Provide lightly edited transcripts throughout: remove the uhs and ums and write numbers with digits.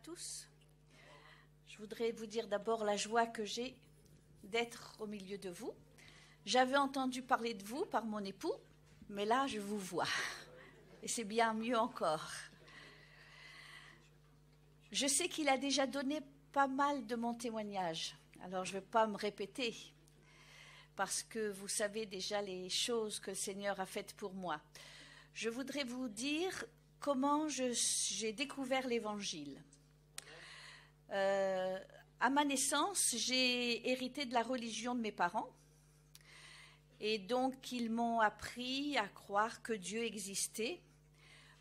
tous. Je voudrais vous dire d'abord la joie que j'ai d'être au milieu de vous. J'avais entendu parler de vous par mon époux, mais là, je vous vois. Et c'est bien mieux encore. Je sais qu'il a déjà donné pas mal de mon témoignage. Alors, je ne vais pas me répéter, parce que vous savez déjà les choses que le Seigneur a faites pour moi. Je voudrais vous dire comment j'ai découvert l'Évangile. À ma naissance, j'ai hérité de la religion de mes parents. Et donc, ils m'ont appris à croire que Dieu existait.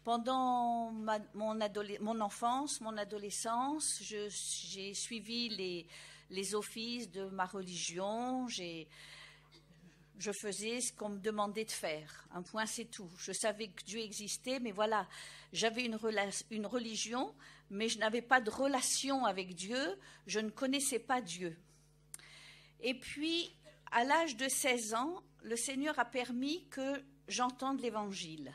Pendant mon enfance, mon adolescence, j'ai suivi les offices de ma religion. Je faisais ce qu'on me demandait de faire. Un point, c'est tout. Je savais que Dieu existait, mais voilà, j'avais une religion, mais je n'avais pas de relation avec Dieu. Je ne connaissais pas Dieu. Et puis, à l'âge de 16 ans, le Seigneur a permis que j'entende l'Évangile.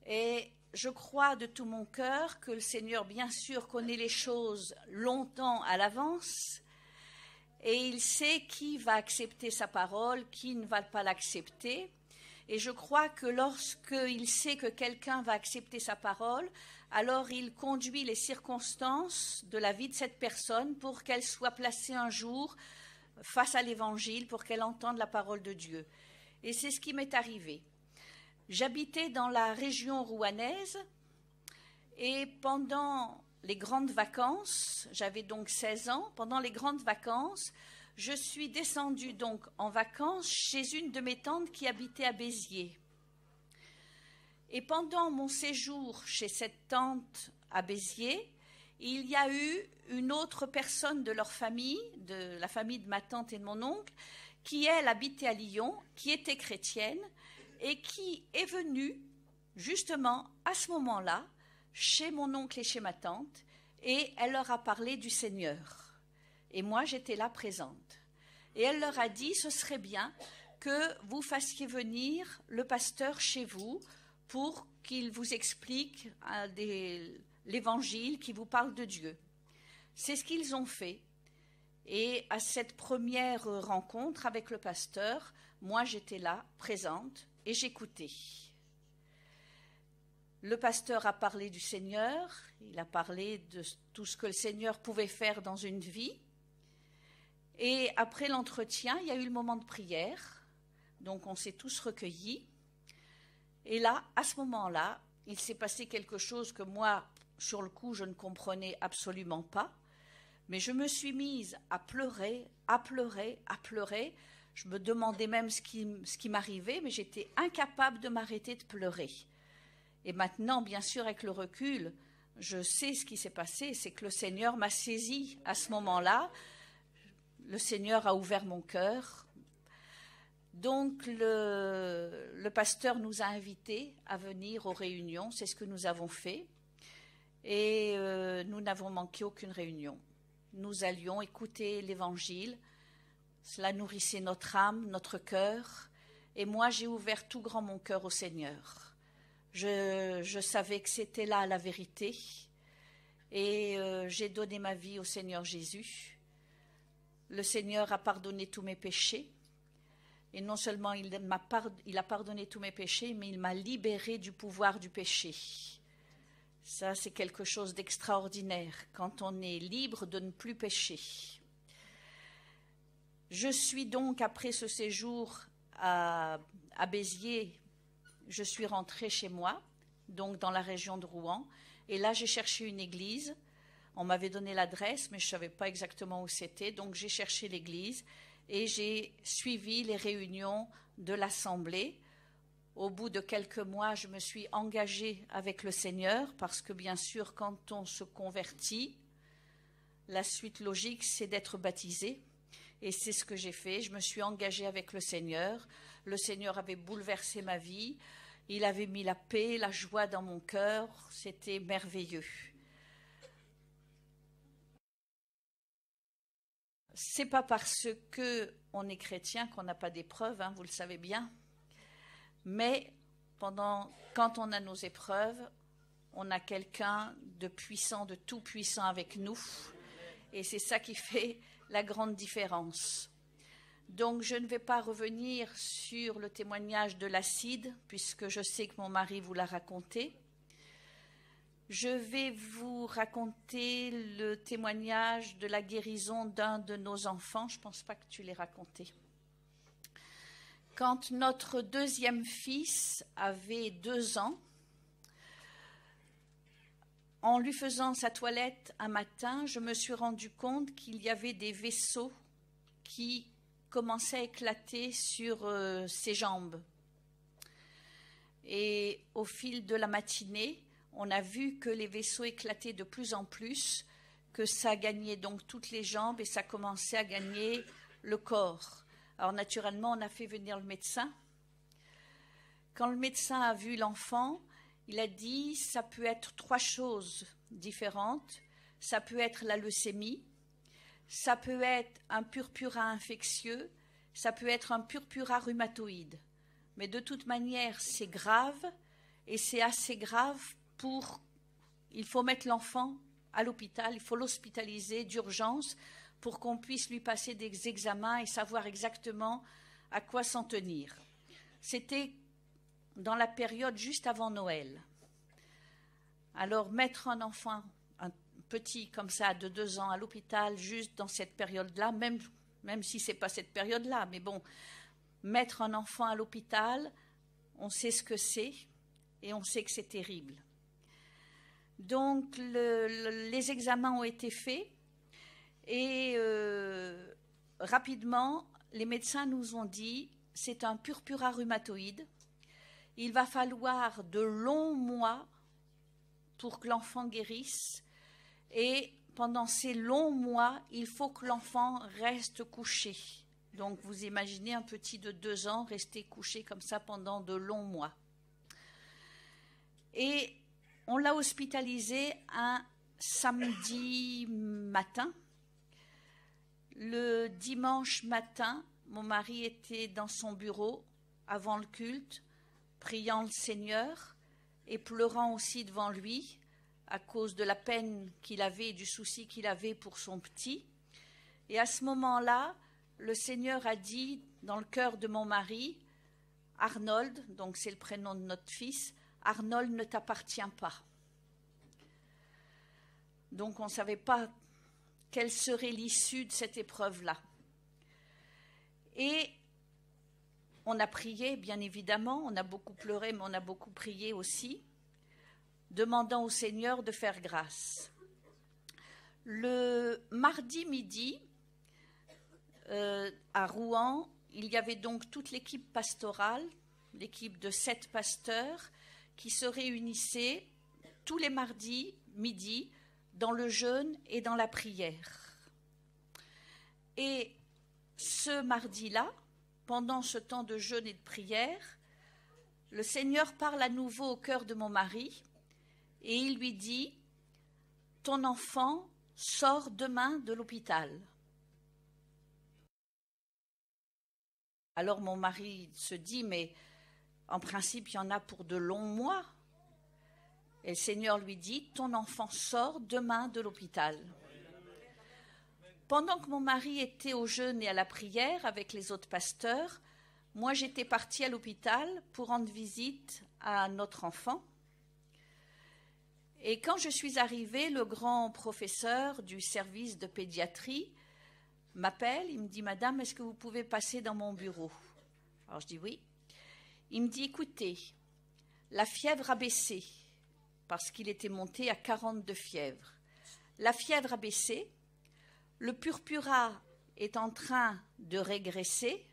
Et je crois de tout mon cœur que le Seigneur, bien sûr, connaît les choses longtemps à l'avance. Et il sait qui va accepter sa parole, qui ne va pas l'accepter. Et je crois que lorsqu'il sait que quelqu'un va accepter sa parole, alors il conduit les circonstances de la vie de cette personne pour qu'elle soit placée un jour face à l'Évangile, pour qu'elle entende la parole de Dieu. Et c'est ce qui m'est arrivé. J'habitais dans la région rouennaise et pendant les grandes vacances, j'avais donc 16 ans, pendant les grandes vacances, je suis descendue donc en vacances chez une de mes tantes qui habitait à Béziers. Et pendant mon séjour chez cette tante à Béziers, il y a eu une autre personne de leur famille, de la famille de ma tante et de mon oncle, qui elle habitait à Lyon, qui était chrétienne et qui est venue justement à ce moment-là chez mon oncle et chez ma tante, et elle leur a parlé du Seigneur. Et moi, j'étais là présente. Et elle leur a dit, ce serait bien que vous fassiez venir le pasteur chez vous pour qu'il vous explique l'Évangile, qui vous parle de Dieu. C'est ce qu'ils ont fait. Et à cette première rencontre avec le pasteur, moi, j'étais là, présente, et j'écoutais. Le pasteur a parlé du Seigneur, il a parlé de tout ce que le Seigneur pouvait faire dans une vie. Et après l'entretien, il y a eu le moment de prière, donc on s'est tous recueillis. Et là, à ce moment-là, il s'est passé quelque chose que moi, sur le coup, je ne comprenais absolument pas. Mais je me suis mise à pleurer, à pleurer, à pleurer. Je me demandais même ce qui m'arrivait, mais j'étais incapable de m'arrêter de pleurer. Et maintenant, bien sûr, avec le recul, je sais ce qui s'est passé, c'est que le Seigneur m'a saisie à ce moment-là. Le Seigneur a ouvert mon cœur. Donc, le pasteur nous a invités à venir aux réunions. C'est ce que nous avons fait. Et nous n'avons manqué aucune réunion. Nous allions écouter l'Évangile. Cela nourrissait notre âme, notre cœur. Et moi, j'ai ouvert tout grand mon cœur au Seigneur. Je savais que c'était là la vérité. Et j'ai donné ma vie au Seigneur Jésus. Le Seigneur a pardonné tous mes péchés. Et non seulement il a pardonné tous mes péchés, mais il m'a libérée du pouvoir du péché. Ça, c'est quelque chose d'extraordinaire, quand on est libre de ne plus pécher. Je suis donc, après ce séjour à Béziers, je suis rentrée chez moi, donc dans la région de Rouen, et là, j'ai cherché une église. On m'avait donné l'adresse, mais je ne savais pas exactement où c'était, donc j'ai cherché l'église, et j'ai suivi les réunions de l'Assemblée. Au bout de quelques mois, je me suis engagée avec le Seigneur parce que, bien sûr, quand on se convertit, la suite logique, c'est d'être baptisé. Et c'est ce que j'ai fait. Je me suis engagée avec le Seigneur. Le Seigneur avait bouleversé ma vie. Il avait mis la paix, la joie dans mon cœur. C'était merveilleux. C'est pas parce qu'on est chrétien qu'on n'a pas d'épreuves, hein, vous le savez bien. Mais quand on a nos épreuves, on a quelqu'un de puissant, de tout puissant avec nous. Et c'est ça qui fait la grande différence. Donc, je ne vais pas revenir sur le témoignage de l'acide, puisque je sais que mon mari vous l'a raconté. Je vais vous raconter le témoignage de la guérison d'un de nos enfants. Je ne pense pas que tu l'aies raconté. Quand notre deuxième fils avait 2 ans, en lui faisant sa toilette un matin, je me suis rendu compte qu'il y avait des vaisseaux qui commençaient à éclater sur ses jambes. Et au fil de la matinée, on a vu que les vaisseaux éclataient de plus en plus, que ça gagnait donc toutes les jambes et ça commençait à gagner le corps. Alors naturellement, on a fait venir le médecin. Quand le médecin a vu l'enfant, il a dit ça peut être 3 choses différentes. Ça peut être la leucémie, ça peut être un purpura infectieux, ça peut être un purpura rhumatoïde. Mais de toute manière, c'est grave et c'est assez grave il faut mettre l'enfant à l'hôpital, il faut l'hospitaliser d'urgence pour qu'on puisse lui passer des examens et savoir exactement à quoi s'en tenir. C'était dans la période juste avant Noël. Alors, mettre un enfant, un petit comme ça, de 2 ans à l'hôpital, juste dans cette période-là, même si ce n'est pas cette période-là, mais bon, mettre un enfant à l'hôpital, on sait ce que c'est et on sait que c'est terrible. Donc, les examens ont été faits et rapidement, les médecins nous ont dit c'est un purpura rhumatoïde. Il va falloir de longs mois pour que l'enfant guérisse et pendant ces longs mois, il faut que l'enfant reste couché. Donc, vous imaginez un petit de 2 ans rester couché comme ça pendant de longs mois. Et on l'a hospitalisé un samedi matin. Le dimanche matin, mon mari était dans son bureau avant le culte, priant le Seigneur et pleurant aussi devant lui à cause de la peine qu'il avait et du souci qu'il avait pour son petit. Et à ce moment-là, le Seigneur a dit dans le cœur de mon mari, Arnold, donc c'est le prénom de notre fils, Arnold ne t'appartient pas. Donc on ne savait pas quelle serait l'issue de cette épreuve-là. Et on a prié, bien évidemment, on a beaucoup pleuré, mais on a beaucoup prié aussi, demandant au Seigneur de faire grâce. Le mardi midi, à Rouen, il y avait donc toute l'équipe pastorale, l'équipe de 7 pasteurs, qui se réunissaient tous les mardis midi dans le jeûne et dans la prière. Et ce mardi-là, pendant ce temps de jeûne et de prière, le Seigneur parle à nouveau au cœur de mon mari et il lui dit « Ton enfant sort demain de l'hôpital ». Alors mon mari se dit « Mais en principe, il y en a pour de longs mois ». Et le Seigneur lui dit « Ton enfant sort demain de l'hôpital ». Pendant que mon mari était au jeûne et à la prière avec les autres pasteurs, moi j'étais partie à l'hôpital pour rendre visite à notre enfant. Et quand je suis arrivée, le grand professeur du service de pédiatrie m'appelle, il me dit « Madame, est-ce que vous pouvez passer dans mon bureau ?» Alors je dis « Oui ». Il me dit « Écoutez, la fièvre a baissé, parce qu'il était monté à 40 de fièvre. La fièvre a baissé, le purpura est en train de régresser,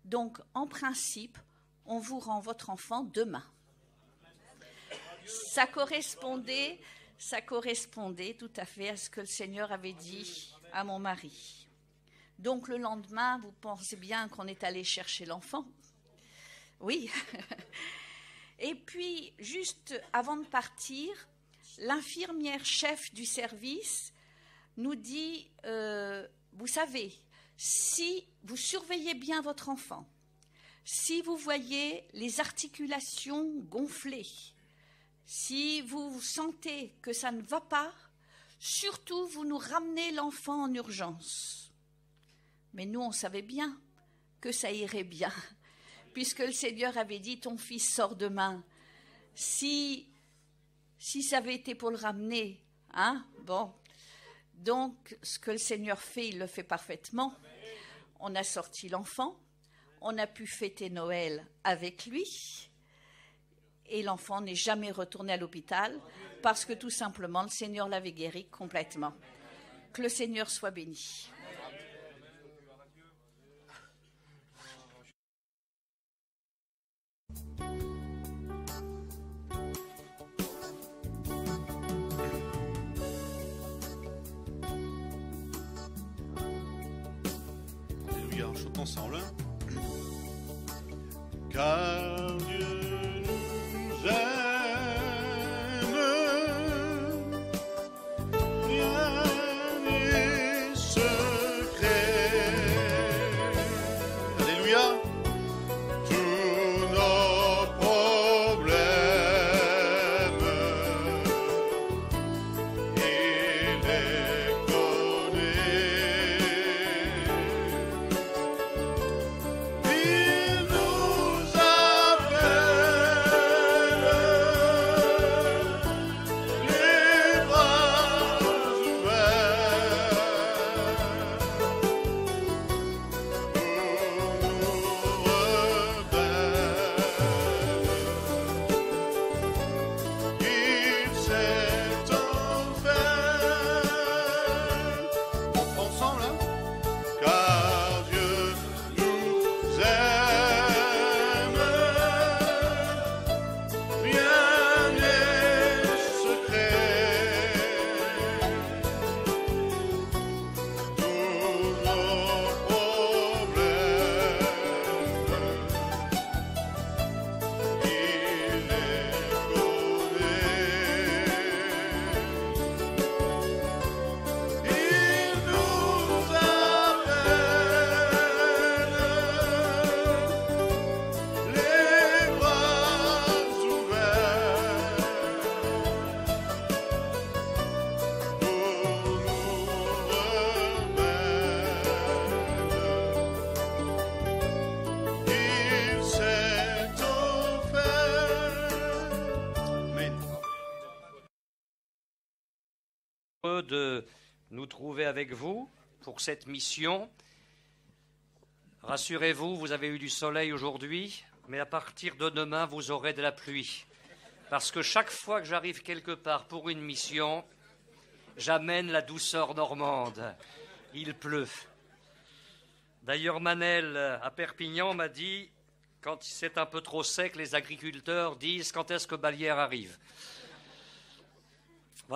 donc en principe, on vous rend votre enfant demain. » Ça correspondait tout à fait à ce que le Seigneur avait dit à mon mari. Donc le lendemain, vous pensez bien qu'on est allé chercher l'enfant? Oui. Et puis, juste avant de partir, l'infirmière chef du service nous dit, vous savez, si vous surveillez bien votre enfant, si vous voyez les articulations gonflées, Si vous sentez que ça ne va pas, surtout vous nous ramenez l'enfant en urgence. Mais nous, on savait bien que ça irait bien, puisque le Seigneur avait dit, ton fils sort demain. Si ça avait été pour le ramener, hein, bon. Donc, ce que le Seigneur fait, il le fait parfaitement. On a sorti l'enfant, on a pu fêter Noël avec lui, et l'enfant n'est jamais retourné à l'hôpital, parce que tout simplement, le Seigneur l'avait guéri complètement. Que le Seigneur soit béni. On chante ensemble. Car Dieu nous aime, rien n'est secret. Alléluia. Tous nos problèmes, il les connaît. Il nous De nous trouver avec vous pour cette mission. Rassurez-vous, vous avez eu du soleil aujourd'hui, mais à partir de demain, vous aurez de la pluie. Parce que chaque fois que j'arrive quelque part pour une mission, j'amène la douceur normande. Il pleut. D'ailleurs, Manel, à Perpignan, m'a dit, quand c'est un peu trop sec, les agriculteurs disent quand est-ce que Balière arrive.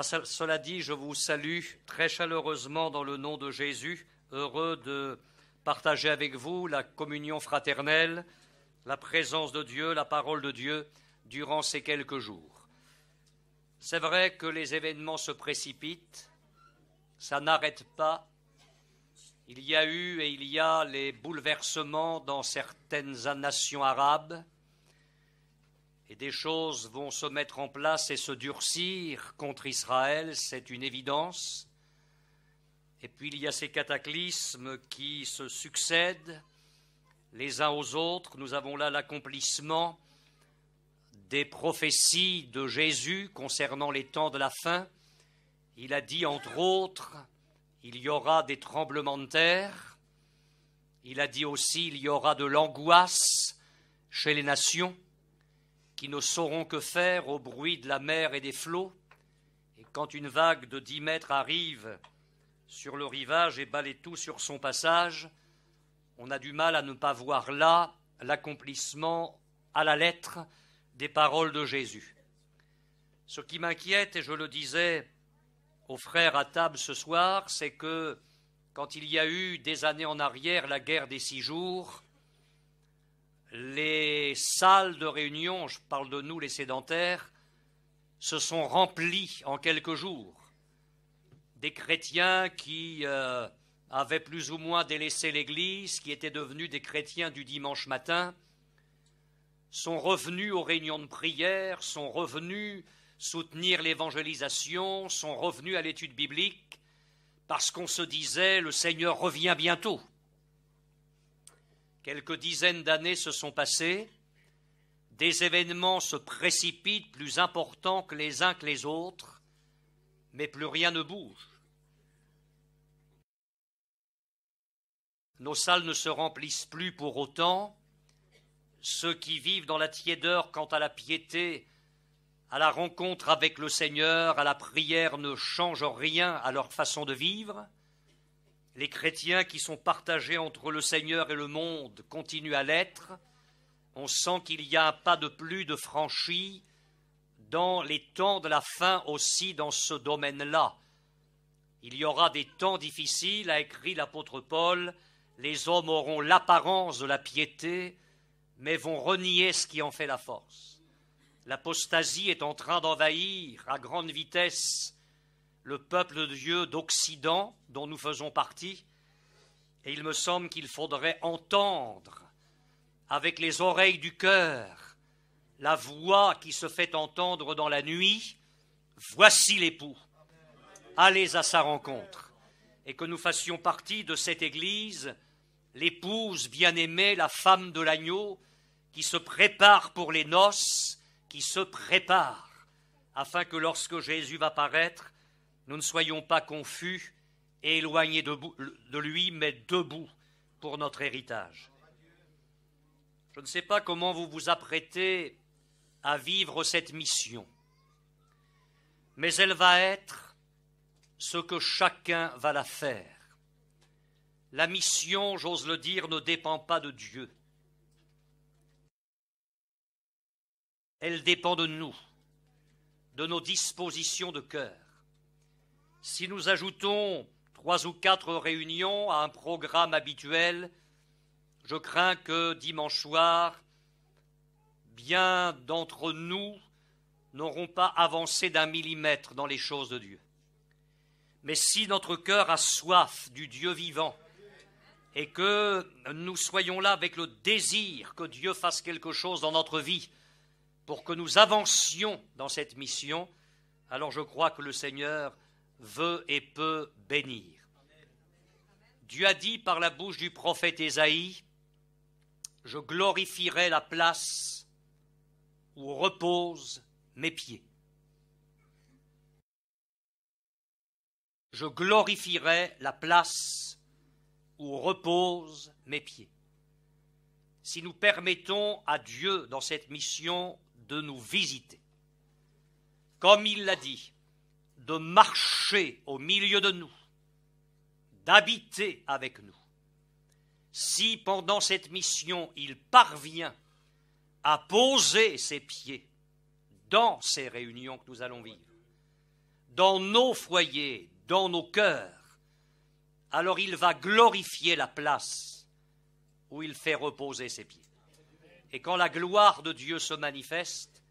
Cela dit, je vous salue très chaleureusement dans le nom de Jésus, heureux de partager avec vous la communion fraternelle, la présence de Dieu, la parole de Dieu durant ces quelques jours. C'est vrai que les événements se précipitent, ça n'arrête pas. Il y a eu et il y a les bouleversements dans certaines nations arabes. Et des choses vont se mettre en place et se durcir contre Israël, c'est une évidence. Et puis il y a ces cataclysmes qui se succèdent les uns aux autres. Nous avons là l'accomplissement des prophéties de Jésus concernant les temps de la fin. Il a dit, entre autres, il y aura des tremblements de terre. Il a dit aussi, il y aura de l'angoisse chez les nations, qui ne sauront que faire au bruit de la mer et des flots. Et quand une vague de 10 mètres arrive sur le rivage et balaie tout sur son passage, on a du mal à ne pas voir là l'accomplissement à la lettre des paroles de Jésus. Ce qui m'inquiète, et je le disais aux frères à table ce soir, c'est que quand il y a eu des années en arrière la guerre des 6 jours, les salles de réunion, je parle de nous les sédentaires, se sont remplies en quelques jours. Des chrétiens qui avaient plus ou moins délaissé l'Église, qui étaient devenus des chrétiens du dimanche matin, sont revenus aux réunions de prière, sont revenus soutenir l'évangélisation, sont revenus à l'étude biblique, parce qu'on se disait « le Seigneur revient bientôt ». Quelques dizaines d'années se sont passées, des événements se précipitent plus importants que les uns que les autres, mais plus rien ne bouge. Nos salles ne se remplissent plus pour autant. Ceux qui vivent dans la tiédeur quant à la piété, à la rencontre avec le Seigneur, à la prière, ne changent rien à leur façon de vivre. Les chrétiens qui sont partagés entre le Seigneur et le monde continuent à l'être. On sent qu'il y a un pas de plus de franchi dans les temps de la fin aussi dans ce domaine-là. Il y aura des temps difficiles, a écrit l'apôtre Paul. Les hommes auront l'apparence de la piété, mais vont renier ce qui en fait la force. L'apostasie est en train d'envahir à grande vitesse le peuple de Dieu d'Occident, dont nous faisons partie, et il me semble qu'il faudrait entendre avec les oreilles du cœur la voix qui se fait entendre dans la nuit, « Voici l'époux, allez à sa rencontre », et que nous fassions partie de cette Église, l'épouse bien-aimée, la femme de l'agneau, qui se prépare pour les noces, qui se prépare, afin que lorsque Jésus va paraître, nous ne soyons pas confus et éloignés de lui, mais debout pour notre héritage. Je ne sais pas comment vous vous apprêtez à vivre cette mission, mais elle va être ce que chacun va la faire. La mission, j'ose le dire, ne dépend pas de Dieu. Elle dépend de nous, de nos dispositions de cœur. Si nous ajoutons 3 ou 4 réunions à un programme habituel, je crains que dimanche soir, bien d'entre nous n'auront pas avancé d'1 millimètre dans les choses de Dieu. Mais si notre cœur a soif du Dieu vivant et que nous soyons là avec le désir que Dieu fasse quelque chose dans notre vie pour que nous avancions dans cette mission, alors je crois que le Seigneur veut et peut bénir. Dieu a dit par la bouche du prophète Ésaïe, « Je glorifierai la place où reposent mes pieds. » Je glorifierai la place où reposent mes pieds. Si nous permettons à Dieu dans cette mission de nous visiter, comme il l'a dit, de marcher au milieu de nous, d'habiter avec nous, si pendant cette mission il parvient à poser ses pieds dans ces réunions que nous allons vivre, dans nos foyers, dans nos cœurs, alors il va glorifier la place où il fait reposer ses pieds. Et quand la gloire de Dieu se manifeste,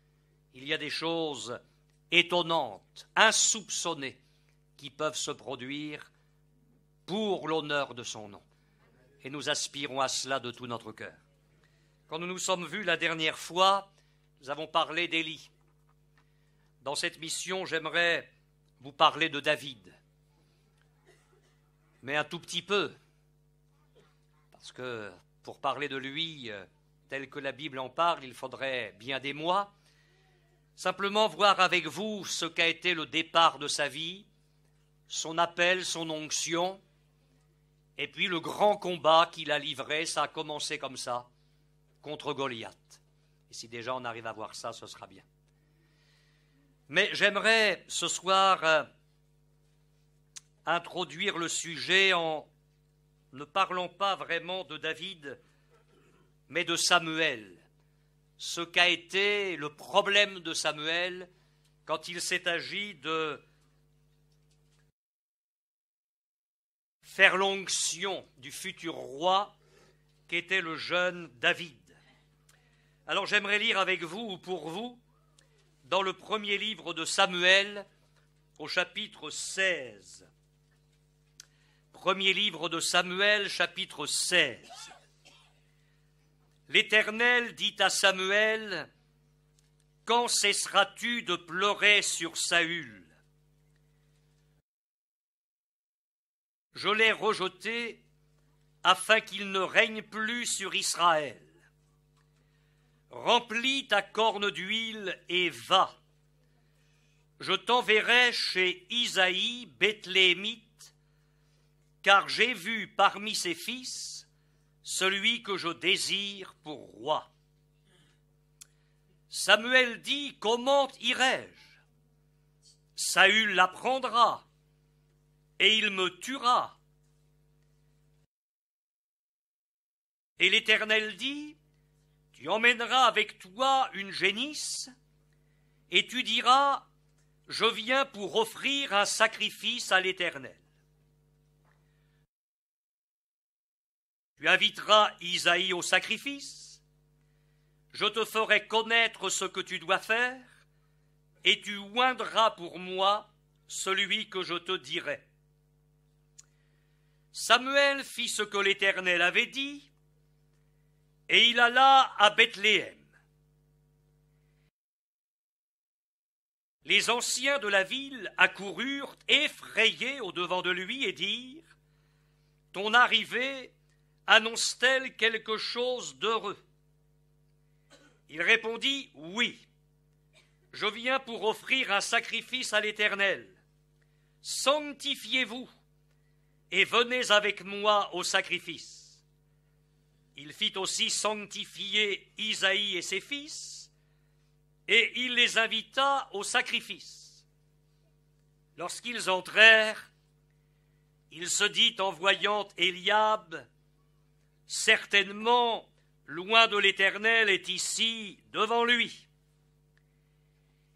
il y a des choses étonnantes, insoupçonnées, qui peuvent se produire pour l'honneur de son nom. Et nous aspirons à cela de tout notre cœur. Quand nous nous sommes vus la dernière fois, nous avons parlé d'Élie. Dans cette mission, j'aimerais vous parler de David. Mais un tout petit peu, parce que pour parler de lui, tel que la Bible en parle, il faudrait bien des mois. Simplement voir avec vous ce qu'a été le départ de sa vie, son appel, son onction, et puis le grand combat qu'il a livré, ça a commencé comme ça, contre Goliath. Et si déjà on arrive à voir ça, ce sera bien. Mais j'aimerais ce soir introduire le sujet en ne parlant pas vraiment de David, mais de Samuel. Ce qu'a été le problème de Samuel quand il s'est agi de faire l'onction du futur roi qu'était le jeune David. Alors j'aimerais lire avec vous ou pour vous dans le premier livre de Samuel au chapitre 16. Premier livre de Samuel, chapitre 16. L'Éternel dit à Samuel, « Quand cesseras-tu de pleurer sur Saül? Je l'ai rejeté afin qu'il ne règne plus sur Israël. Remplis ta corne d'huile et va. Je t'enverrai chez Isaïe, Bethléemite, car j'ai vu parmi ses fils celui que je désire pour roi. » Samuel dit, « Comment irai-je? Saül l'apprendra, et il me tuera. » Et l'Éternel dit, « Tu emmèneras avec toi une génisse, et tu diras, « Je viens pour offrir un sacrifice à l'Éternel. » Tu inviteras Isaïe au sacrifice, je te ferai connaître ce que tu dois faire, et tu oindras pour moi celui que je te dirai. Samuel fit ce que l'Éternel avait dit, et il alla à Bethléem. Les anciens de la ville accoururent effrayés au-devant de lui et dirent, « Ton arrivée annonce-t-elle quelque chose d'heureux? » Il répondit, « Oui, je viens pour offrir un sacrifice à l'Éternel. Sanctifiez-vous et venez avec moi au sacrifice. » Il fit aussi sanctifier Isaïe et ses fils, et il les invita au sacrifice. Lorsqu'ils entrèrent, il se dit en voyant Éliab, « Certainement, loin de l'Éternel est ici devant lui. »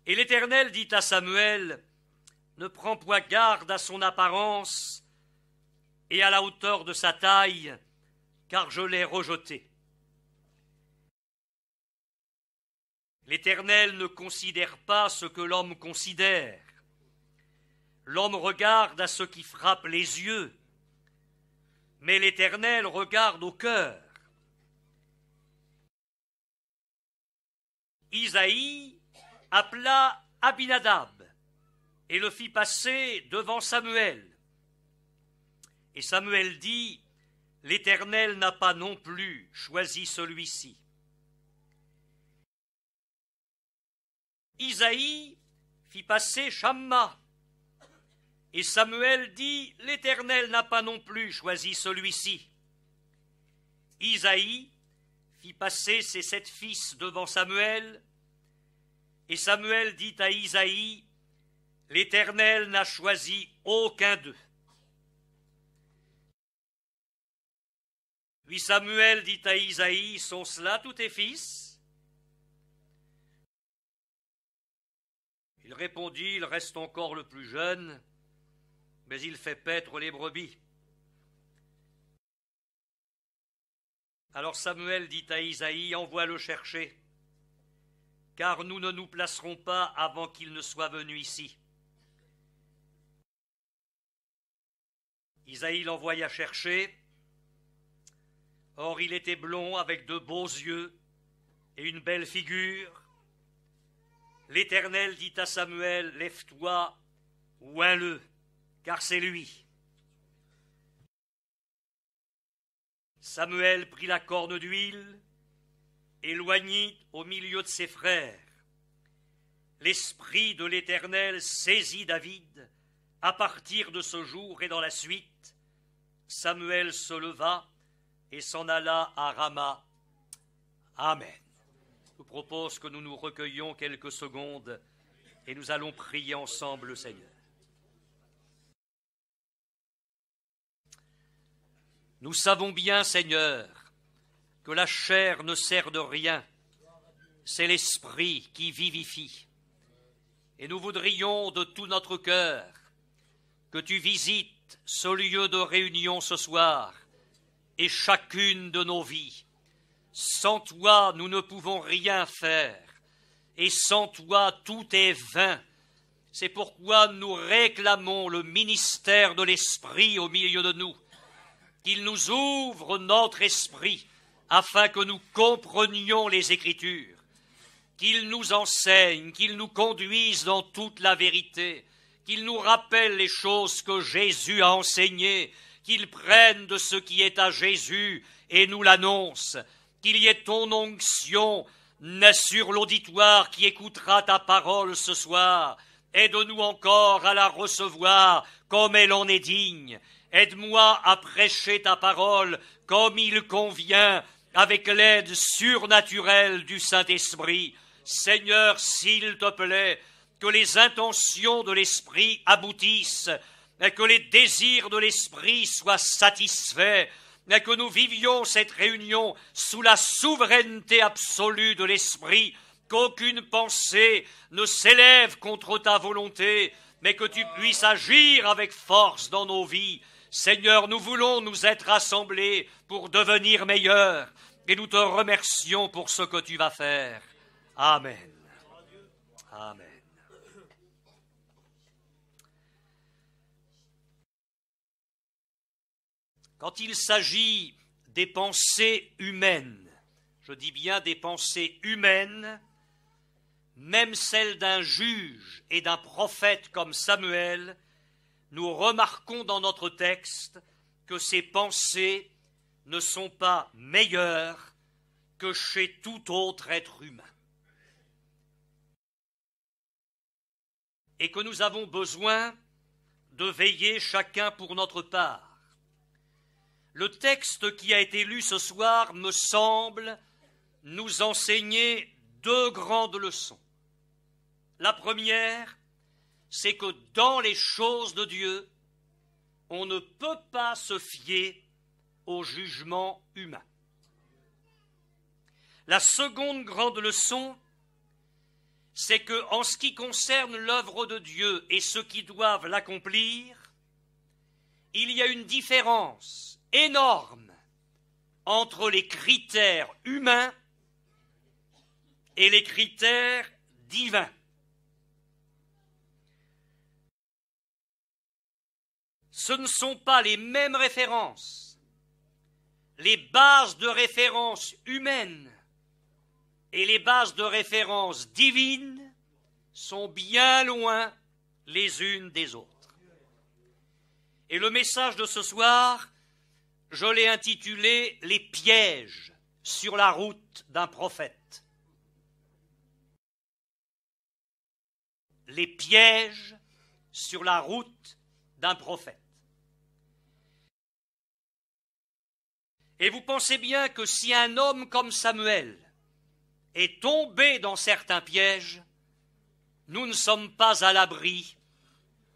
Et l'Éternel dit à Samuel, « Ne prends point garde à son apparence et à la hauteur de sa taille, car je l'ai rejeté. » L'Éternel ne considère pas ce que l'homme considère. L'homme regarde à ce qui frappe les yeux, mais l'Éternel regarde au cœur. Isaïe appela Abinadab et le fit passer devant Samuel. Et Samuel dit, « L'Éternel n'a pas non plus choisi celui-ci. » Isaïe fit passer Shamma. Et Samuel dit, « L'Éternel n'a pas non plus choisi celui-ci. » Isaïe fit passer ses 7 fils devant Samuel. Et Samuel dit à Isaïe, « L'Éternel n'a choisi aucun d'eux. » Puis Samuel dit à Isaïe, « Sont cela tous tes fils? » Il répondit, « Il reste encore le plus jeune, mais il fait paître les brebis. » Alors Samuel dit à Isaïe, « Envoie-le chercher, car nous ne nous placerons pas avant qu'il ne soit venu ici. » Isaïe l'envoya chercher. Or il était blond avec de beaux yeux et une belle figure. L'Éternel dit à Samuel, « Lève-toi, oins-le, car c'est lui. » Samuel prit la corne d'huile et l'oignit au milieu de ses frères. L'Esprit de l'Éternel saisit David. À partir de ce jour et dans la suite, Samuel se leva et s'en alla à Rama. Amen. Je vous propose que nous nous recueillions quelques secondes et nous allons prier ensemble le Seigneur. Nous savons bien, Seigneur, que la chair ne sert de rien, c'est l'Esprit qui vivifie. Et nous voudrions de tout notre cœur que tu visites ce lieu de réunion ce soir et chacune de nos vies. Sans toi, nous ne pouvons rien faire, et sans toi, tout est vain. C'est pourquoi nous réclamons le ministère de l'Esprit au milieu de nous, qu'il nous ouvre notre esprit, afin que nous comprenions les Écritures, qu'il nous enseigne, qu'il nous conduise dans toute la vérité, qu'il nous rappelle les choses que Jésus a enseignées, qu'il prenne de ce qui est à Jésus et nous l'annonce, qu'il y ait ton onction sur l'auditoire qui écoutera ta parole ce soir. Aide-nous encore à la recevoir comme elle en est digne. Aide-moi à prêcher ta parole comme il convient, avec l'aide surnaturelle du Saint-Esprit. Seigneur, s'il te plaît, que les intentions de l'Esprit aboutissent, et que les désirs de l'Esprit soient satisfaits, et que nous vivions cette réunion sous la souveraineté absolue de l'Esprit, qu'aucune pensée ne s'élève contre ta volonté, mais que tu puisses agir avec force dans nos vies. Seigneur, nous voulons nous être rassemblés pour devenir meilleurs, et nous te remercions pour ce que tu vas faire. Amen. Amen. Quand il s'agit des pensées humaines, je dis bien des pensées humaines, même celles d'un juge et d'un prophète comme Samuel, nous remarquons dans notre texte que ces pensées ne sont pas meilleures que chez tout autre être humain. Et que nous avons besoin de veiller chacun pour notre part. Le texte qui a été lu ce soir me semble nous enseigner deux grandes leçons. La première, c'est que dans les choses de Dieu, on ne peut pas se fier au jugement humain. La seconde grande leçon, c'est que en ce qui concerne l'œuvre de Dieu et ceux qui doivent l'accomplir, il y a une différence énorme entre les critères humains et les critères divins. Ce ne sont pas les mêmes références. Les bases de référence humaines et les bases de référence divines sont bien loin les unes des autres. Et le message de ce soir, je l'ai intitulé « Les pièges sur la route d'un prophète ». Les pièges sur la route d'un prophète. Et vous pensez bien que si un homme comme Samuel est tombé dans certains pièges, nous ne sommes pas à l'abri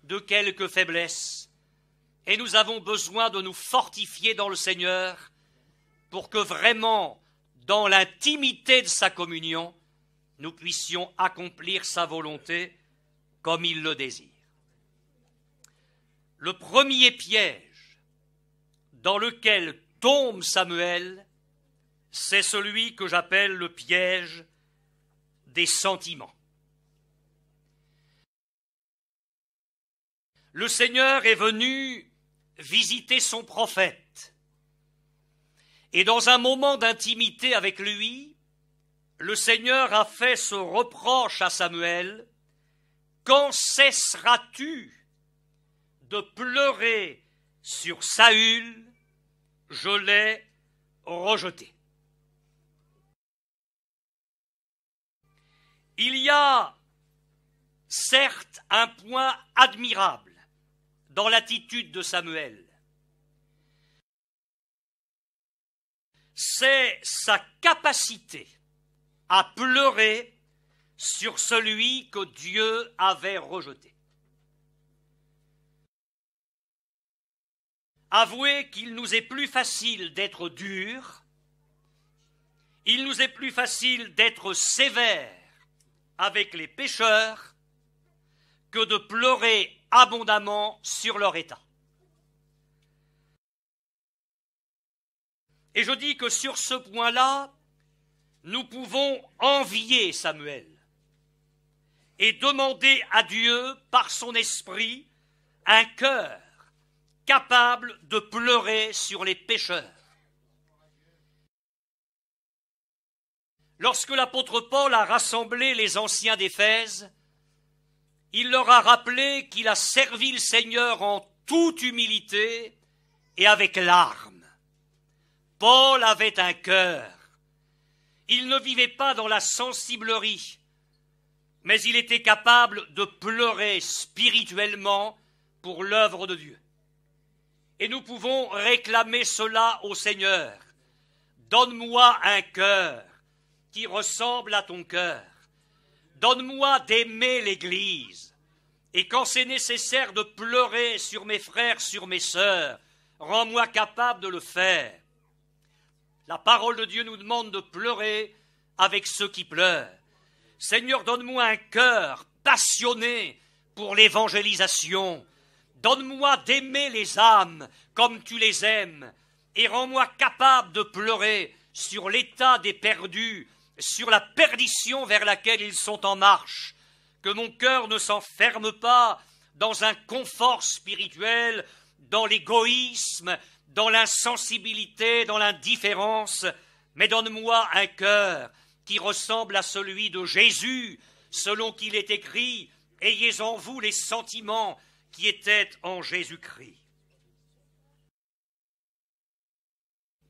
de quelques faiblesses. Et nous avons besoin de nous fortifier dans le Seigneur pour que vraiment, dans l'intimité de sa communion, nous puissions accomplir sa volonté comme il le désire. Le premier piège dans lequel tombe Samuel, c'est celui que j'appelle le piège des sentiments. Le Seigneur est venu visiter son prophète. Et dans un moment d'intimité avec lui, le Seigneur a fait ce reproche à Samuel: « Quand cesseras-tu de pleurer sur Saül? Je l'ai rejeté. » Il y a certes un point admirable dans l'attitude de Samuel. C'est sa capacité à pleurer sur celui que Dieu avait rejeté. Avouez qu'il nous est plus facile d'être durs, il nous est plus facile d'être sévères avec les pécheurs que de pleurer abondamment sur leur état. Et je dis que sur ce point-là, nous pouvons envier Samuel et demander à Dieu, par son esprit, un cœur capable de pleurer sur les pécheurs. Lorsque l'apôtre Paul a rassemblé les anciens d'Éphèse, il leur a rappelé qu'il a servi le Seigneur en toute humilité et avec larmes. Paul avait un cœur. Il ne vivait pas dans la sensiblerie, mais il était capable de pleurer spirituellement pour l'œuvre de Dieu. Et nous pouvons réclamer cela au Seigneur. Donne-moi un cœur qui ressemble à ton cœur. Donne-moi d'aimer l'Église. Et quand c'est nécessaire de pleurer sur mes frères, sur mes sœurs, rends-moi capable de le faire. La parole de Dieu nous demande de pleurer avec ceux qui pleurent. Seigneur, donne-moi un cœur passionné pour l'évangélisation. Donne-moi d'aimer les âmes comme tu les aimes et rends-moi capable de pleurer sur l'état des perdus, sur la perdition vers laquelle ils sont en marche. Que mon cœur ne s'enferme pas dans un confort spirituel, dans l'égoïsme, dans l'insensibilité, dans l'indifférence, mais donne-moi un cœur qui ressemble à celui de Jésus, selon qu'il est écrit « Ayez en vous les sentiments qui étaient en Jésus-Christ. »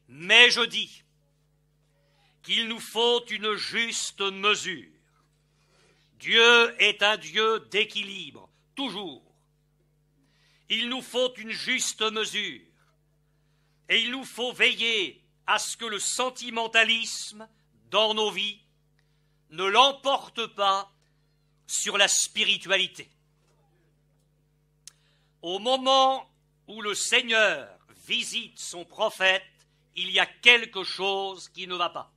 Mais je dis qu'il nous faut une juste mesure. Dieu est un Dieu d'équilibre, toujours. Il nous faut une juste mesure. Et il nous faut veiller à ce que le sentimentalisme dans nos vies ne l'emporte pas sur la spiritualité. Au moment où le Seigneur visite son prophète, il y a quelque chose qui ne va pas.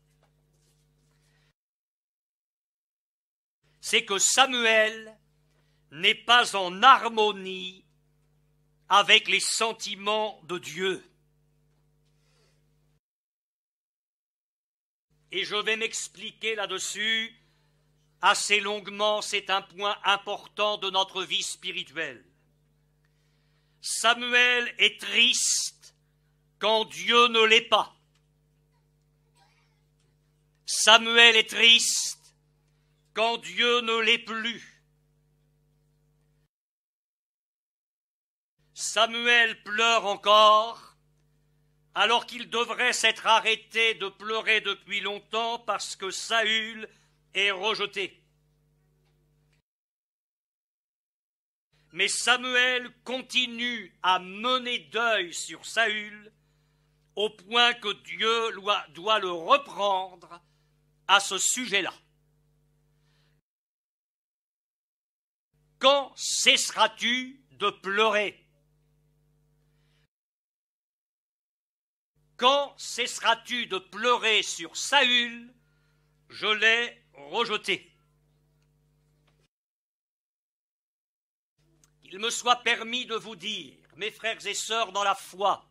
C'est que Samuel n'est pas en harmonie avec les sentiments de Dieu. Et je vais m'expliquer là-dessus assez longuement, c'est un point important de notre vie spirituelle. Samuel est triste quand Dieu ne l'est pas. Samuel est triste quand Dieu ne l'est plus. Samuel pleure encore, alors qu'il devrait s'être arrêté de pleurer depuis longtemps parce que Saül est rejeté. Mais Samuel continue à mener deuil sur Saül, au point que Dieu doit le reprendre à ce sujet-là. Quand cesseras-tu de pleurer? Quand cesseras-tu de pleurer sur Saül? Je l'ai rejeté. Il me soit permis de vous dire, mes frères et sœurs dans la foi,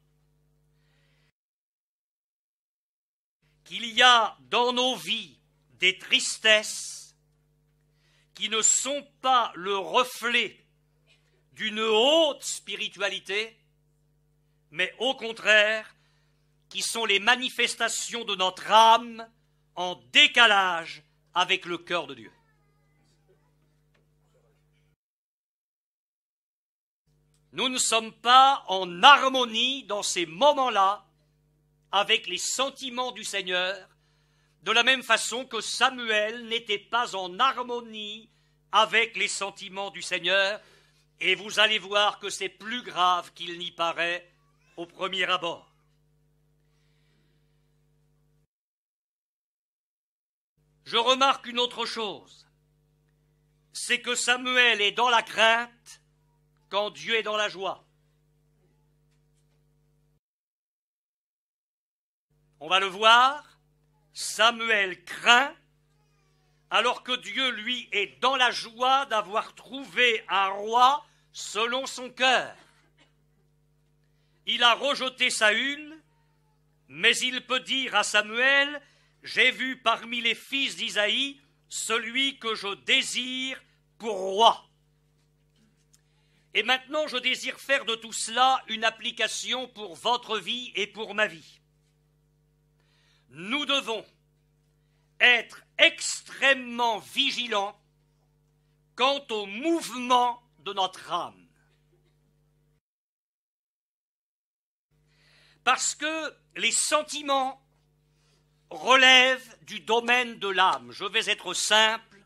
qu'il y a dans nos vies des tristesses qui ne sont pas le reflet d'une haute spiritualité, mais au contraire, qui sont les manifestations de notre âme en décalage avec le cœur de Dieu. Nous ne sommes pas en harmonie dans ces moments-là avec les sentiments du Seigneur, de la même façon que Samuel n'était pas en harmonie avec les sentiments du Seigneur, et vous allez voir que c'est plus grave qu'il n'y paraît au premier abord. Je remarque une autre chose, c'est que Samuel est dans la crainte quand Dieu est dans la joie. On va le voir, Samuel craint, alors que Dieu, lui, est dans la joie d'avoir trouvé un roi selon son cœur. Il a rejeté Saül, mais il peut dire à Samuel, « J'ai vu parmi les fils d'Isaïe celui que je désire pour roi. » Et maintenant, je désire faire de tout cela une application pour votre vie et pour ma vie. Nous devons être extrêmement vigilants quant au mouvement de notre âme. Parce que les sentiments relèvent du domaine de l'âme. Je vais être simple,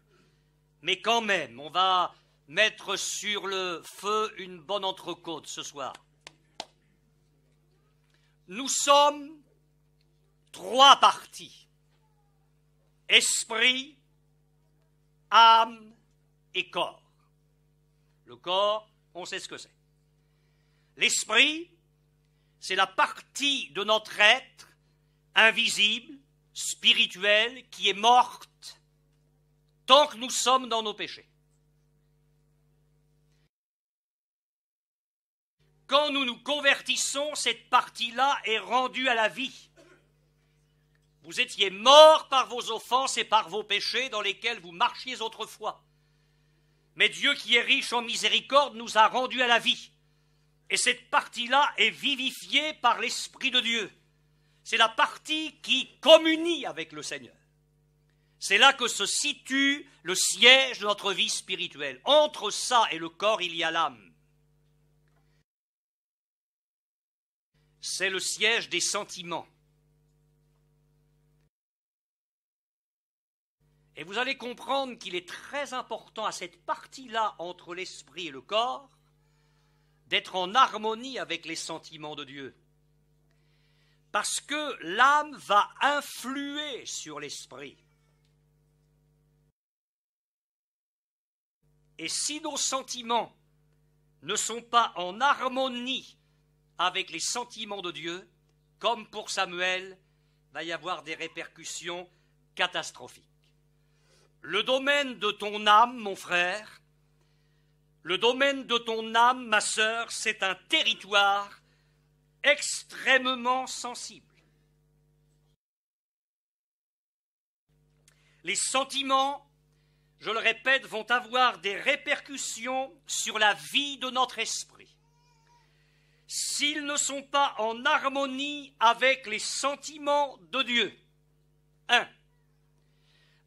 mais quand même, on va mettre sur le feu une bonne entrecôte ce soir. Nous sommes 3 parties: esprit, âme et corps. Le corps, on sait ce que c'est. L'esprit, c'est la partie de notre être invisible, spirituelle, qui est morte tant que nous sommes dans nos péchés. Quand nous nous convertissons, cette partie-là est rendue à la vie. Vous étiez morts par vos offenses et par vos péchés dans lesquels vous marchiez autrefois. Mais Dieu, qui est riche en miséricorde, nous a rendus à la vie. Et cette partie-là est vivifiée par l'Esprit de Dieu. C'est la partie qui communie avec le Seigneur. C'est là que se situe le siège de notre vie spirituelle. Entre ça et le corps, il y a l'âme. C'est le siège des sentiments. Et vous allez comprendre qu'il est très important à cette partie-là entre l'esprit et le corps d'être en harmonie avec les sentiments de Dieu. Parce que l'âme va influer sur l'esprit. Et si nos sentiments ne sont pas en harmonie avec les sentiments de Dieu, comme pour Samuel, il va y avoir des répercussions catastrophiques. Le domaine de ton âme, mon frère, le domaine de ton âme, ma sœur, c'est un territoire extrêmement sensible. Les sentiments, je le répète, vont avoir des répercussions sur la vie de notre esprit. S'ils ne sont pas en harmonie avec les sentiments de Dieu, 1.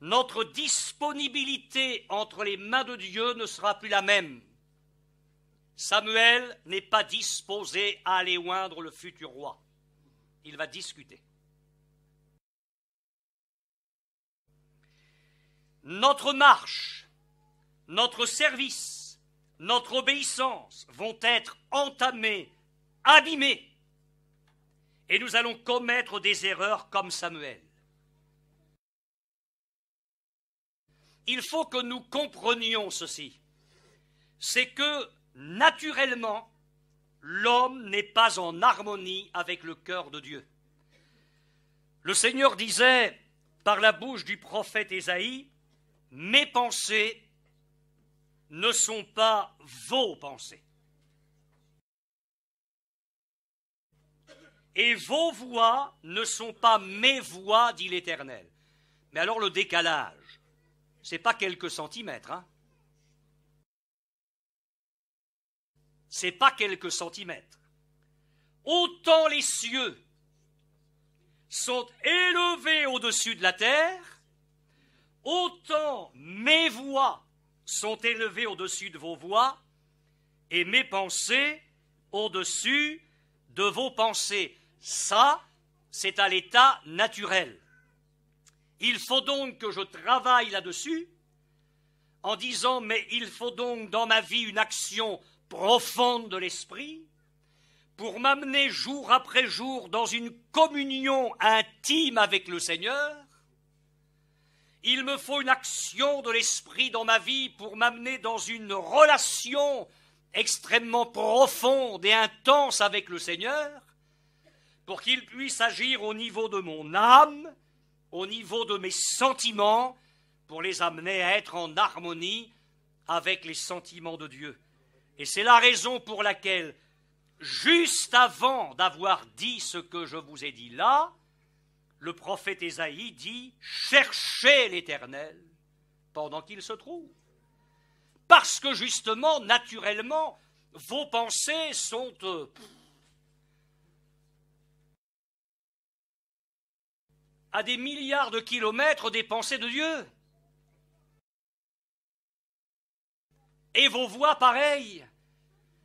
Notre disponibilité entre les mains de Dieu ne sera plus la même. Samuel n'est pas disposé à aller oindre le futur roi. Il va discuter. Notre marche, notre service, notre obéissance vont être entamés, abîmés, et nous allons commettre des erreurs comme Samuel. Il faut que nous comprenions ceci, c'est que naturellement, l'homme n'est pas en harmonie avec le cœur de Dieu. Le Seigneur disait par la bouche du prophète Ésaïe, « Mes pensées ne sont pas vos pensées. Et vos voix ne sont pas mes voix, dit l'Éternel. » Mais alors le décalage, c'est pas quelques centimètres, hein. C'est pas quelques centimètres. Autant les cieux sont élevés au-dessus de la terre, autant mes voix sont élevées au-dessus de vos voix et mes pensées au-dessus de vos pensées. Ça, c'est à l'état naturel. Il faut donc que je travaille là-dessus en disant, mais il faut donc dans ma vie une action profonde de l'esprit pour m'amener jour après jour dans une communion intime avec le Seigneur. Il me faut une action de l'esprit dans ma vie pour m'amener dans une relation extrêmement profonde et intense avec le Seigneur, pour qu'il puisse agir au niveau de mon âme, au niveau de mes sentiments, pour les amener à être en harmonie avec les sentiments de Dieu. Et c'est la raison pour laquelle, juste avant d'avoir dit ce que je vous ai dit là, le prophète Ésaïe dit « Cherchez l'Éternel pendant qu'il se trouve ». Parce que justement, naturellement, vos pensées sont à des milliards de kilomètres des pensées de Dieu. Et vos voix pareilles.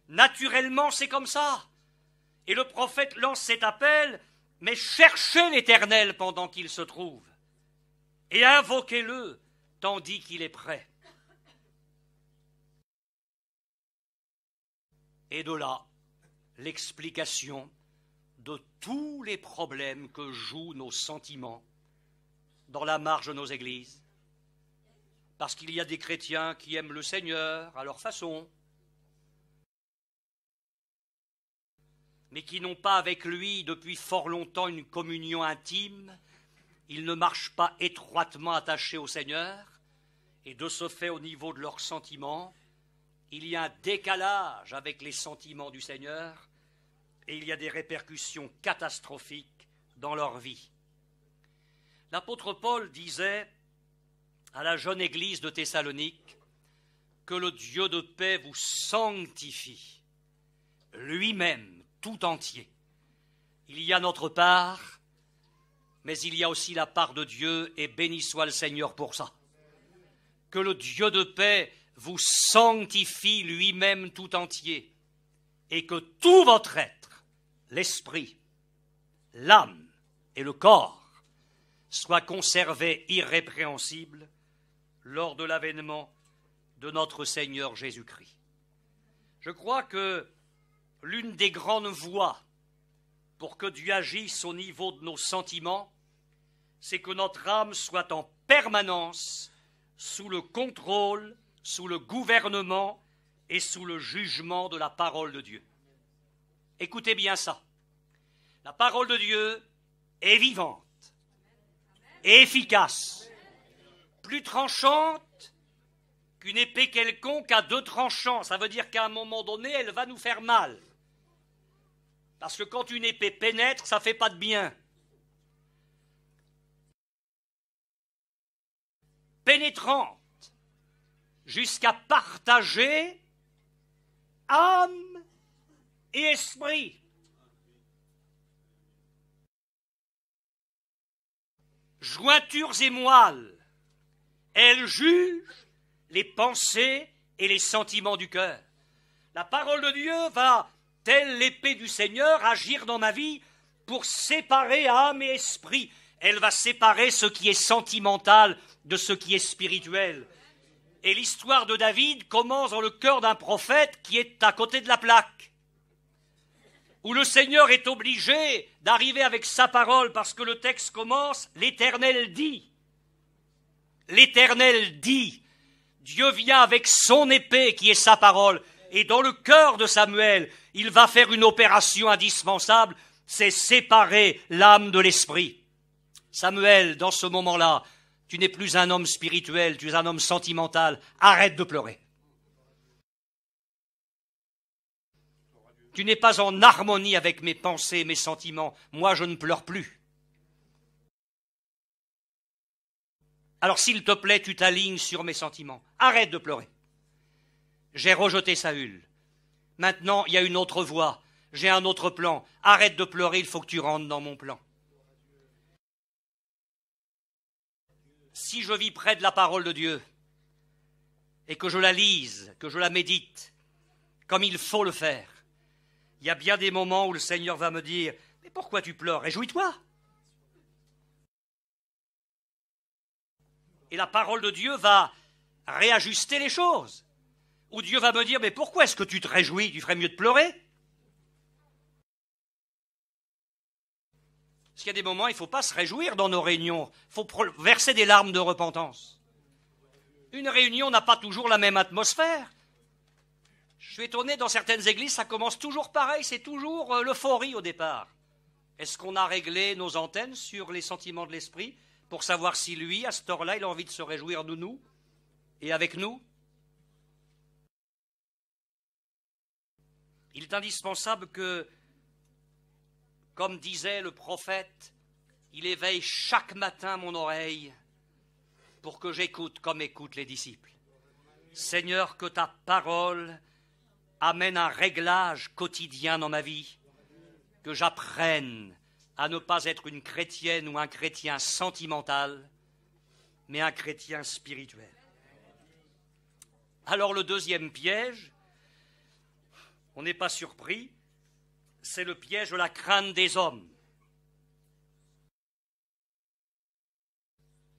Naturellement, c'est comme ça. Et le prophète lance cet appel, mais cherchez l'Éternel pendant qu'il se trouve, et invoquez-le tandis qu'il est prêt. Et de là, l'explication de tous les problèmes que jouent nos sentiments dans la marge de nos églises. Parce qu'il y a des chrétiens qui aiment le Seigneur à leur façon, mais qui n'ont pas avec lui depuis fort longtemps une communion intime. Ils ne marchent pas étroitement attachés au Seigneur, et de ce fait, au niveau de leurs sentiments, il y a un décalage avec les sentiments du Seigneur, et il y a des répercussions catastrophiques dans leur vie. L'apôtre Paul disait à la jeune église de Thessalonique que le Dieu de paix vous sanctifie, lui-même, tout entier. Il y a notre part, mais il y a aussi la part de Dieu, et béni soit le Seigneur pour ça. Que le Dieu de paix vous sanctifie lui-même tout entier, et que tout votre être, l'esprit, l'âme et le corps, soient conservés irrépréhensibles lors de l'avènement de notre Seigneur Jésus-Christ. Je crois que l'une des grandes voies pour que Dieu agisse au niveau de nos sentiments, c'est que notre âme soit en permanence sous le contrôle, sous le gouvernement et sous le jugement de la parole de Dieu. Écoutez bien ça. La parole de Dieu est vivante et efficace, plus tranchante qu'une épée quelconque à deux tranchants. Ça veut dire qu'à un moment donné, elle va nous faire mal. Parce que quand une épée pénètre, ça ne fait pas de bien. Pénétrante, jusqu'à partager âme et esprit. Jointures et moelles, elle juge les pensées et les sentiments du cœur. La parole de Dieu va, telle l'épée du Seigneur, agir dans ma vie pour séparer âme et esprit. Elle va séparer ce qui est sentimental de ce qui est spirituel. Et l'histoire de David commence dans le cœur d'un prophète qui est à côté de la plaque, où le Seigneur est obligé d'arriver avec sa parole, parce que le texte commence « L'Éternel dit ». L'Éternel dit. Dieu vient avec son épée qui est sa parole. Et dans le cœur de Samuel, il va faire une opération indispensable, c'est séparer l'âme de l'esprit. Samuel, dans ce moment-là, tu n'es plus un homme spirituel, tu es un homme sentimental. Arrête de pleurer. Tu n'es pas en harmonie avec mes pensées, mes sentiments. Moi, je ne pleure plus. Alors, s'il te plaît, tu t'alignes sur mes sentiments. Arrête de pleurer. J'ai rejeté Saül. Maintenant, il y a une autre voie. J'ai un autre plan. Arrête de pleurer, il faut que tu rentres dans mon plan. Si je vis près de la parole de Dieu et que je la lise, que je la médite, comme il faut le faire, il y a bien des moments où le Seigneur va me dire « Mais pourquoi tu pleures? Réjouis-toi !» Et la parole de Dieu va réajuster les choses. Où Dieu va me dire « Mais pourquoi est-ce que tu te réjouis? Tu ferais mieux de pleurer !» Parce qu'il y a des moments, il ne faut pas se réjouir dans nos réunions. Il faut verser des larmes de repentance. Une réunion n'a pas toujours la même atmosphère. Je suis étonné, dans certaines églises, ça commence toujours pareil, c'est toujours l'euphorie au départ. Est-ce qu'on a réglé nos antennes sur les sentiments de l'esprit pour savoir si lui, à cette heure-là, il a envie de se réjouir de nous et avec nous? Il est indispensable que, comme disait le prophète, il éveille chaque matin mon oreille pour que j'écoute comme écoutent les disciples. Seigneur, que ta parole amène un réglage quotidien dans ma vie, que j'apprenne à ne pas être une chrétienne ou un chrétien sentimental, mais un chrétien spirituel. Alors le deuxième piège, on n'est pas surpris, c'est le piège de la crainte des hommes.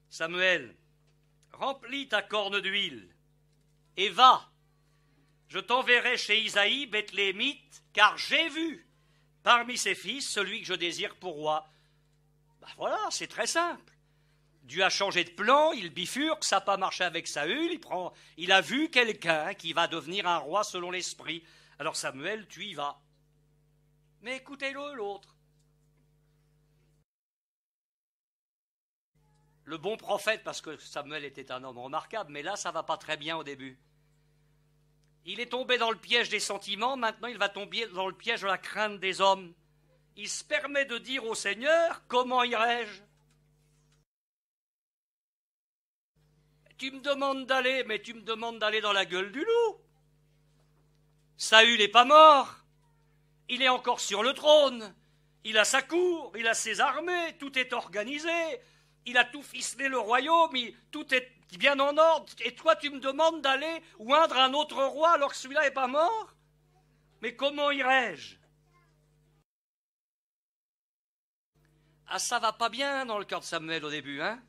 Samuel, remplis ta corne d'huile et va. Je t'enverrai chez Isaïe, Bethléemite, car j'ai vu parmi ses fils celui que je désire pour roi. Ben voilà, c'est très simple. Dieu a changé de plan, il bifurque, ça n'a pas marché avec Saül, il a vu quelqu'un qui va devenir un roi selon l'esprit. Alors Samuel, tu y vas. Mais écoutez-le, l'autre. Le bon prophète, parce que Samuel était un homme remarquable, mais là, ça ne va pas très bien au début. Il est tombé dans le piège des sentiments, maintenant il va tomber dans le piège de la crainte des hommes. Il se permet de dire au Seigneur, comment irai-je? Tu me demandes d'aller, mais tu me demandes d'aller dans la gueule du loup. Saül n'est pas mort, il est encore sur le trône, il a sa cour, il a ses armées, tout est organisé, il a tout ficelé le royaume, tout est bien en ordre, et toi tu me demandes d'aller oindre un autre roi alors que celui-là n'est pas mort? Mais comment irai-je? Ah, ça va pas bien dans le cœur de Samuel au début, hein?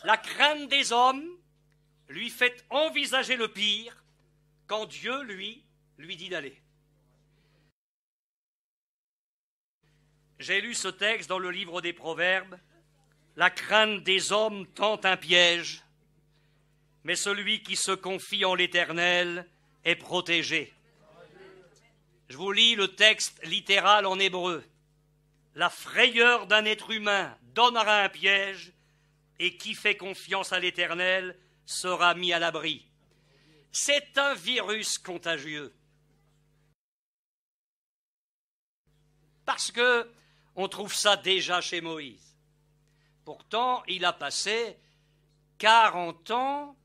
La crainte des hommes lui fait envisager le pire quand Dieu, lui dit d'aller. J'ai lu ce texte dans le livre des Proverbes. La crainte des hommes tente un piège, mais celui qui se confie en l'Éternel est protégé. Je vous lis le texte littéral en hébreu. La frayeur d'un être humain donnera un piège, et qui fait confiance à l'Éternel sera mis à l'abri. C'est un virus contagieux. Parce que on trouve ça déjà chez Moïse. Pourtant, il a passé 40 ans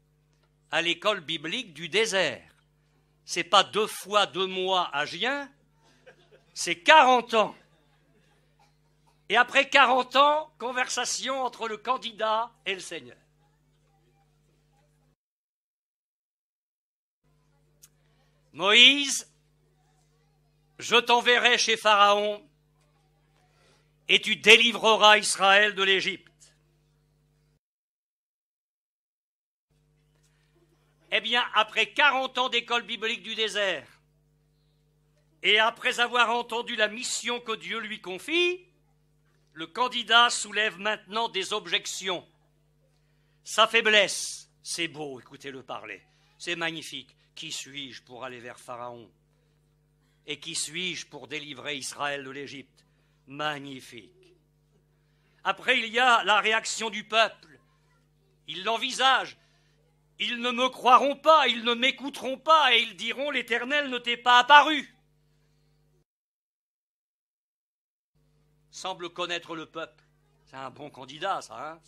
à l'école biblique du désert. C'est pas 2 fois 2 mois à Gien, c'est 40 ans. Et après 40 ans, conversation entre le candidat et le Seigneur. Moïse, je t'enverrai chez Pharaon et tu délivreras Israël de l'Égypte. Eh bien, après 40 ans d'école biblique du désert, et après avoir entendu la mission que Dieu lui confie, le candidat soulève maintenant des objections. Sa faiblesse, c'est beau, écoutez-le parler, c'est magnifique. Qui suis-je pour aller vers Pharaon? Et qui suis-je pour délivrer Israël de l'Égypte? Magnifique. Après, il y a la réaction du peuple. Ils l'envisagent. Ils ne me croiront pas, ils ne m'écouteront pas, et ils diront, l'Éternel ne t'est pas apparu. Semble connaître le peuple. C'est un bon candidat, ça, hein?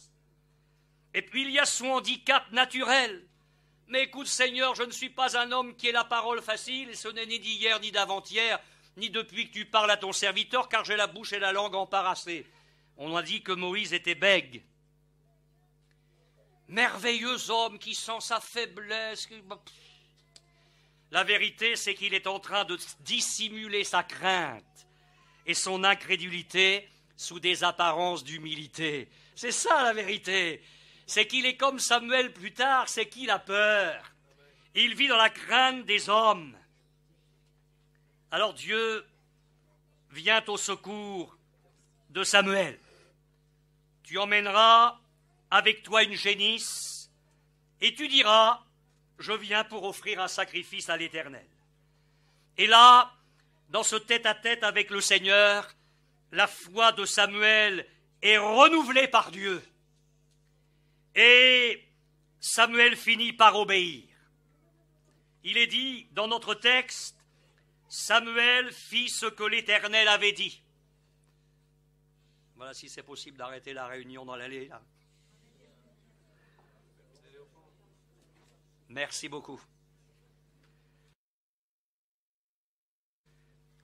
Et puis il y a son handicap naturel. Mais écoute, Seigneur, je ne suis pas un homme qui ait la parole facile, et ce n'est ni d'hier, ni d'avant-hier, ni depuis que tu parles à ton serviteur, car j'ai la bouche et la langue embarrassées. On a dit que Moïse était bègue. Merveilleux homme qui sent sa faiblesse. La vérité, c'est qu'il est en train de dissimuler sa crainte et son incrédulité sous des apparences d'humilité. C'est ça la vérité. C'est qu'il est comme Samuel plus tard, c'est qu'il a peur. Il vit dans la crainte des hommes. Alors Dieu vient au secours de Samuel. Tu emmèneras avec toi une génisse et tu diras, je viens pour offrir un sacrifice à l'Éternel. Et là, dans ce tête-à-tête avec le Seigneur, la foi de Samuel est renouvelée par Dieu. Et Samuel finit par obéir. Il est dit dans notre texte, Samuel fit ce que l'Éternel avait dit. Voilà, si c'est possible d'arrêter la réunion dans l'allée, là. Merci beaucoup.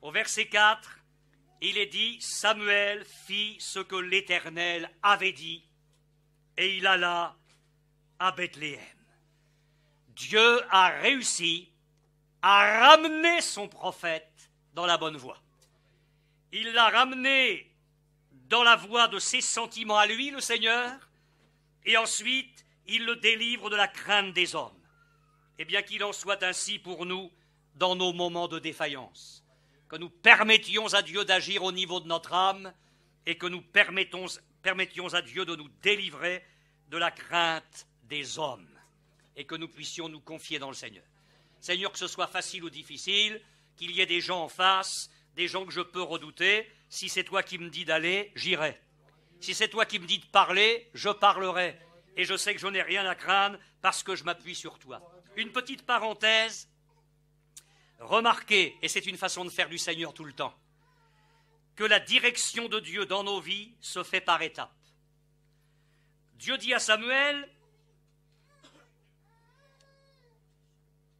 Au verset 4, il est dit, Samuel fit ce que l'Éternel avait dit, et il alla à Bethléem. Dieu a réussi à ramener son prophète dans la bonne voie. Il l'a ramené dans la voie de ses sentiments à lui, le Seigneur, et ensuite il le délivre de la crainte des hommes. Et bien qu'il en soit ainsi pour nous dans nos moments de défaillance, que nous permettions à Dieu d'agir au niveau de notre âme et que nous permettions à Dieu de nous délivrer de la crainte des hommes et que nous puissions nous confier dans le Seigneur. Seigneur, que ce soit facile ou difficile, qu'il y ait des gens en face, des gens que je peux redouter, si c'est toi qui me dis d'aller, j'irai. Si c'est toi qui me dis de parler, je parlerai. Et je sais que je n'ai rien à craindre parce que je m'appuie sur toi. Une petite parenthèse, remarquez, et c'est une façon de faire du Seigneur tout le temps, que la direction de Dieu dans nos vies se fait par étapes. Dieu dit à Samuel,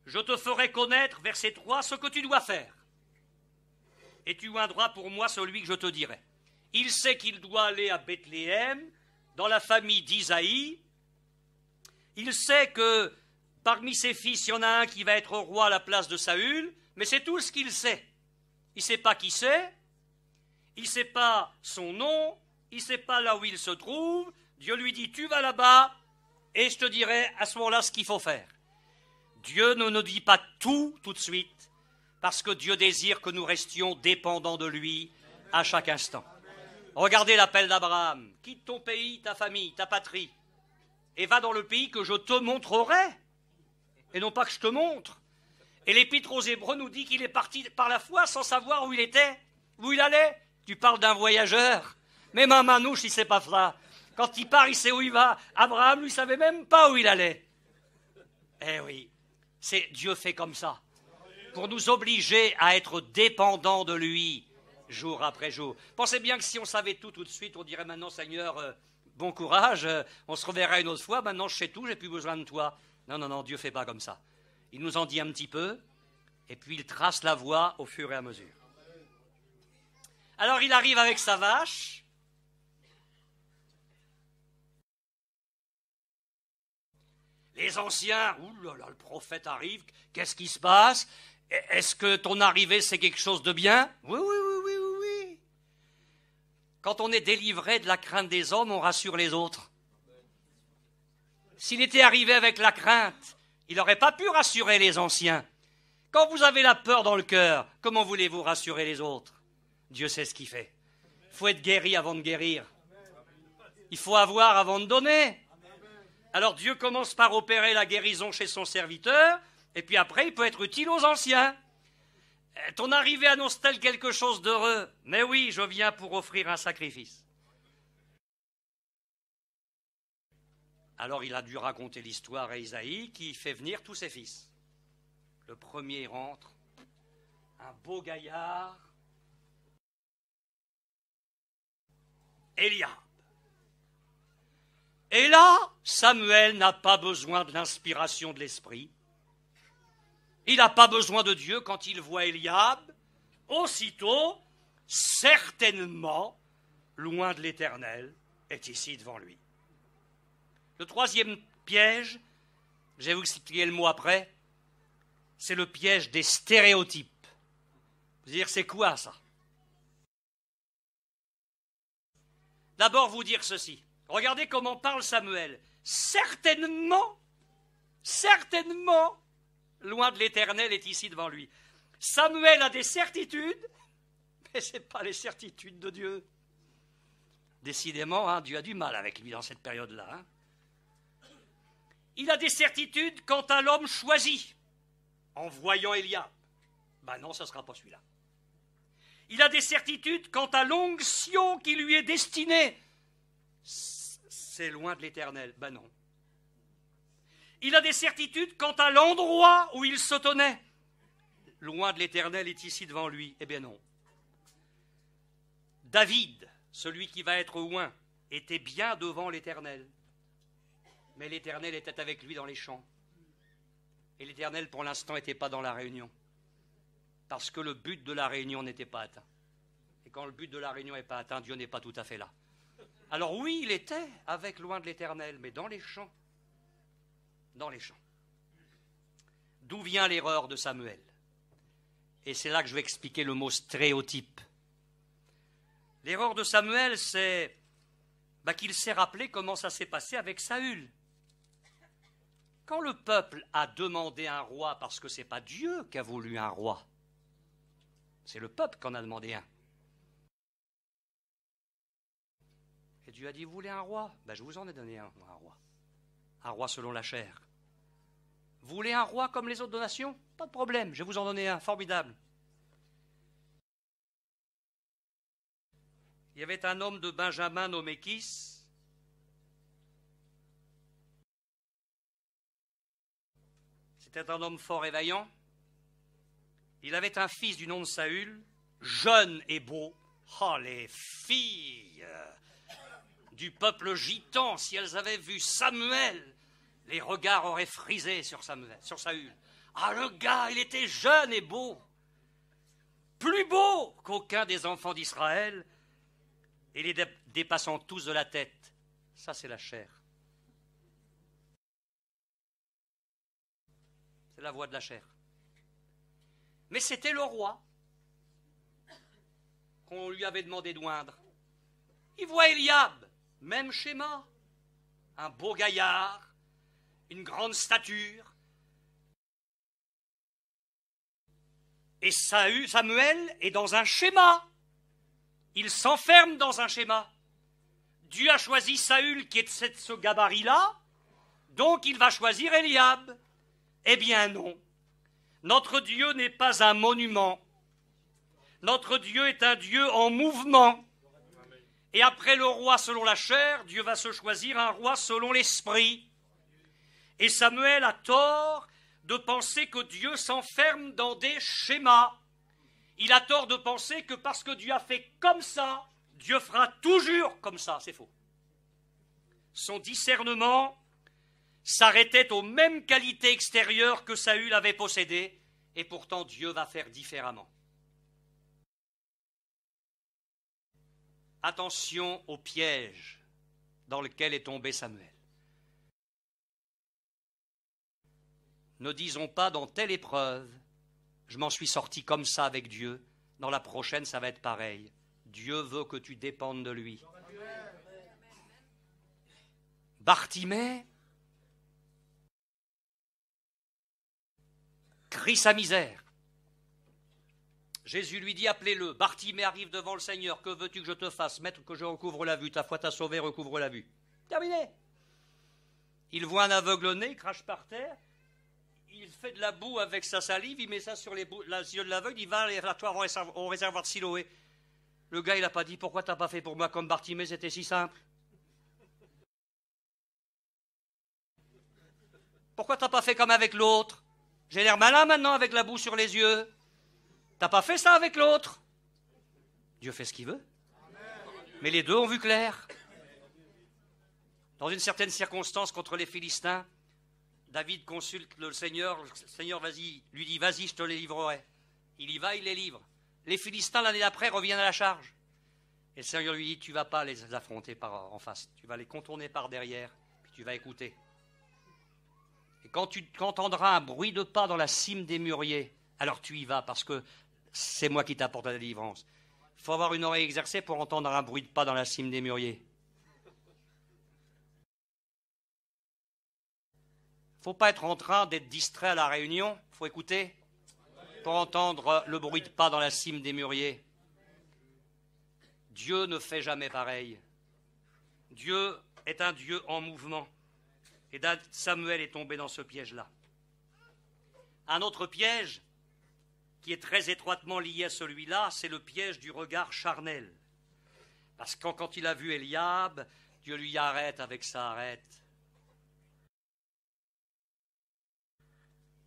je te ferai connaître, verset 3, ce que tu dois faire. Et tu oindras pour moi celui que je te dirai. Il sait qu'il doit aller à Bethléem, dans la famille d'Isaïe. Il sait que parmi ses fils, il y en a un qui va être roi à la place de Saül, mais c'est tout ce qu'il sait. Il ne sait pas qui c'est, il ne sait pas son nom, il ne sait pas là où il se trouve. Dieu lui dit, tu vas là-bas, et je te dirai à ce moment-là ce qu'il faut faire. Dieu ne nous dit pas tout de suite, parce que Dieu désire que nous restions dépendants de lui à chaque instant. Regardez l'appel d'Abraham. Quitte ton pays, ta famille, ta patrie, et va dans le pays que je te montrerai, et non pas que je te montre. Et l'Épître aux Hébreux nous dit qu'il est parti par la foi sans savoir où il était, où il allait. Tu parles d'un voyageur, même un manouche, il ne sait pas ça. Quand il part, il sait où il va. Abraham, lui, ne savait même pas où il allait. Eh oui, Dieu fait comme ça, pour nous obliger à être dépendants de lui, jour après jour. Pensez bien que si on savait tout de suite, on dirait maintenant, Seigneur, bon courage, on se reverra une autre fois, maintenant je sais tout, j'ai plus besoin de toi. Non, non, non, Dieu ne fait pas comme ça. Il nous en dit un petit peu, et puis il trace la voie au fur et à mesure. Alors il arrive avec sa vache. Les anciens, oulala, le prophète arrive, qu'est-ce qui se passe? Est-ce que ton arrivée, c'est quelque chose de bien? Oui, oui, oui, oui, oui, oui. Quand on est délivré de la crainte des hommes, on rassure les autres. S'il était arrivé avec la crainte, il n'aurait pas pu rassurer les anciens. Quand vous avez la peur dans le cœur, comment voulez-vous rassurer les autres? Dieu sait ce qu'il fait. Il faut être guéri avant de guérir. Il faut avoir avant de donner. Alors Dieu commence par opérer la guérison chez son serviteur, et puis après il peut être utile aux anciens. Ton arrivée annonce-t-elle quelque chose d'heureux? Mais oui, je viens pour offrir un sacrifice. Alors il a dû raconter l'histoire à Isaïe qui fait venir tous ses fils. Le premier rentre, un beau gaillard, Eliab. Et là, Samuel n'a pas besoin de l'inspiration de l'esprit. Il n'a pas besoin de Dieu quand il voit Eliab. Aussitôt, certainement, loin de l'Éternel, est ici devant lui. Le troisième piège, je vais vous expliquer le mot après, c'est le piège des stéréotypes. Vous dire, c'est quoi ça? D'abord, vous dire ceci. Regardez comment parle Samuel. Certainement, loin de l'Éternel est ici devant lui. Samuel a des certitudes, mais ce n'est pas les certitudes de Dieu. Décidément, Dieu a du mal avec lui dans cette période-là. Il a des certitudes quant à l'homme choisi, en voyant Eliab. Ben non, ça ne sera pas celui-là. Il a des certitudes quant à l'onction qui lui est destinée. C'est loin de l'Éternel. Ben non. Il a des certitudes quant à l'endroit où il se tenait. Loin de l'Éternel est ici devant lui. Eh bien non. David, celui qui va être oint, était bien devant l'Éternel. Mais l'Éternel était avec lui dans les champs. Et l'Éternel, pour l'instant, n'était pas dans la réunion. parce que le but de la réunion n'était pas atteint. Et quand le but de la réunion n'est pas atteint, Dieu n'est pas tout à fait là. Alors oui, il était avec loin de l'Éternel, mais dans les champs. Dans les champs. D'où vient l'erreur de Samuel? Et c'est là que je vais expliquer le mot stéréotype. L'erreur de Samuel, c'est qu'il s'est rappelé comment ça s'est passé avec Saül. Quand le peuple a demandé un roi, parce que ce n'est pas Dieu qui a voulu un roi, c'est le peuple qui en a demandé un. Et Dieu a dit, vous voulez un roi? Je vous en ai donné un roi. Un roi selon la chair. Vous voulez un roi comme les autres nations? Pas de problème, je vais vous en donner un, formidable. Il y avait un homme de Benjamin nommé Kis. C'était un homme fort et vaillant. Il avait un fils du nom de Saül, jeune et beau. Oh, les filles du peuple gitan, si elles avaient vu Samuel, les regards auraient frisé sur Saül. Ah, le gars, il était jeune et beau. Plus beau qu'aucun des enfants d'Israël, et les dépassant tous de la tête. Ça, c'est la chair. C'est la voix de la chair. Mais c'était le roi qu'on lui avait demandé d'oindre. Il voit Eliab, même schéma, un beau gaillard, une grande stature. Et Samuel est dans un schéma. Il s'enferme dans un schéma. Dieu a choisi Saül qui est de ce gabarit-là, donc il va choisir Eliab. Eh bien non. Notre Dieu n'est pas un monument. Notre Dieu est un Dieu en mouvement. Et après le roi selon la chair, Dieu va se choisir un roi selon l'esprit. Et Samuel a tort de penser que Dieu s'enferme dans des schémas. Il a tort de penser que parce que Dieu a fait comme ça, Dieu fera toujours comme ça. C'est faux. Son discernement s'arrêtait aux mêmes qualités extérieures que Saül avait possédées, et pourtant Dieu va faire différemment. Attention au piège dans lequel est tombé Samuel. Ne disons pas dans telle épreuve, je m'en suis sorti comme ça avec Dieu, dans la prochaine ça va être pareil. Dieu veut que tu dépendes de lui. Bartimée crie sa misère. Jésus lui dit, appelez-le. Bartimée arrive devant le Seigneur. Que veux-tu que je te fasse? Maître, que je recouvre la vue. Ta foi t'a sauvé, recouvre la vue. Terminé. Il voit un aveugle-né, il crache par terre. Il fait de la boue avec sa salive, il met ça sur les yeux de l'aveugle, il va à l'élévatoire au réservoir de Siloé. Le gars, il n'a pas dit, pourquoi t'as pas fait pour moi comme Bartimée, c'était si simple. Pourquoi t'as pas fait comme avec l'autre? J'ai l'air malin maintenant avec la boue sur les yeux. T'as pas fait ça avec l'autre? Dieu fait ce qu'il veut. Mais les deux ont vu clair. Dans une certaine circonstance contre les Philistins, David consulte le Seigneur lui dit, vas-y, je te les livrerai. Il y va, il les livre. Les Philistins, l'année d'après, reviennent à la charge. Et le Seigneur lui dit, tu ne vas pas les affronter en face, tu vas les contourner par derrière, puis tu vas écouter. Et quand tu entendras un bruit de pas dans la cime des mûriers, alors tu y vas, parce que c'est moi qui t'apporte la délivrance. Il faut avoir une oreille exercée pour entendre un bruit de pas dans la cime des mûriers. Il ne faut pas être en train d'être distrait à la réunion, il faut écouter pour entendre le bruit de pas dans la cime des mûriers. Dieu ne fait jamais pareil. Dieu est un Dieu en mouvement. Et Samuel est tombé dans ce piège-là. Un autre piège qui est très étroitement lié à celui-là, c'est le piège du regard charnel. Parce que quand il a vu Eliab, Dieu lui dit, arrête avec ça, arrête.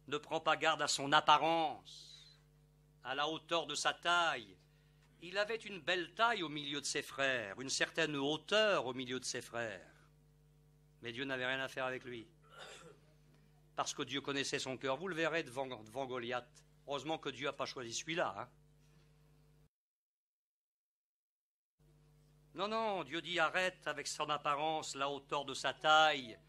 Ne prends pas garde à son apparence, à la hauteur de sa taille. Il avait une belle taille au milieu de ses frères, une certaine hauteur au milieu de ses frères. Mais Dieu n'avait rien à faire avec lui. Parce que Dieu connaissait son cœur. Vous le verrez devant Goliath. Heureusement que Dieu n'a pas choisi celui-là. Hein. Non, non, Dieu dit arrête avec son apparence, la hauteur de sa taille.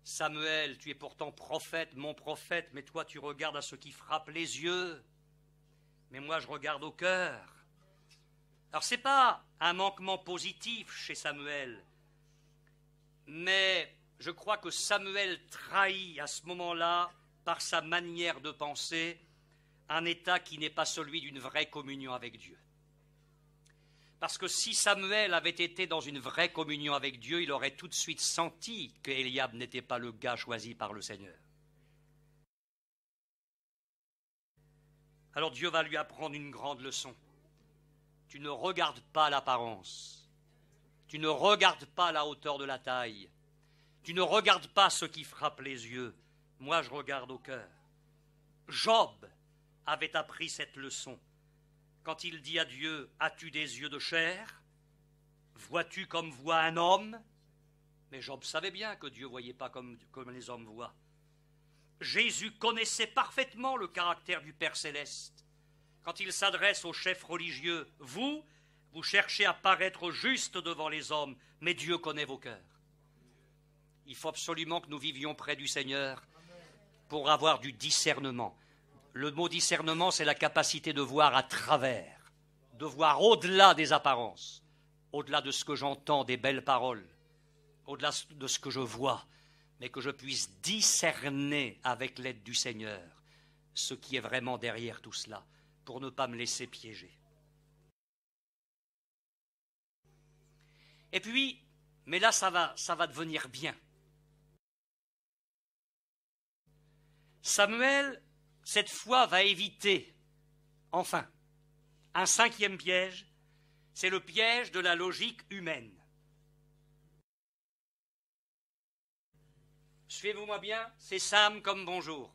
Samuel, tu es pourtant prophète, mon prophète, mais toi tu regardes à ce qui frappe les yeux. Mais moi je regarde au cœur. Alors c'est pas un manquement positif chez Samuel, mais je crois que Samuel trahit à ce moment-là, par sa manière de penser, un état qui n'est pas celui d'une vraie communion avec Dieu. Parce que si Samuel avait été dans une vraie communion avec Dieu, il aurait tout de suite senti qu'Éliab n'était pas le gars choisi par le Seigneur. Alors Dieu va lui apprendre une grande leçon. Tu ne regardes pas l'apparence. Tu ne regardes pas la hauteur de la taille. Tu ne regardes pas ce qui frappe les yeux. Moi, je regarde au cœur. Job avait appris cette leçon. Quand il dit à Dieu, as-tu des yeux de chair? Vois-tu comme voit un homme? Mais Job savait bien que Dieu ne voyait pas comme les hommes voient. Jésus connaissait parfaitement le caractère du Père Céleste. Quand il s'adresse aux chefs religieux, vous cherchez à paraître juste devant les hommes, mais Dieu connaît vos cœurs. Il faut absolument que nous vivions près du Seigneur pour avoir du discernement. Le mot discernement, c'est la capacité de voir à travers, de voir au-delà des apparences, au-delà de ce que j'entends, des belles paroles, au-delà de ce que je vois, mais que je puisse discerner avec l'aide du Seigneur ce qui est vraiment derrière tout cela, pour ne pas me laisser piéger. Et puis, mais là ça va devenir bien. Samuel, cette fois, va éviter, enfin, un cinquième piège, c'est le piège de la logique humaine. Suivez-moi bien, c'est Sam comme bonjour.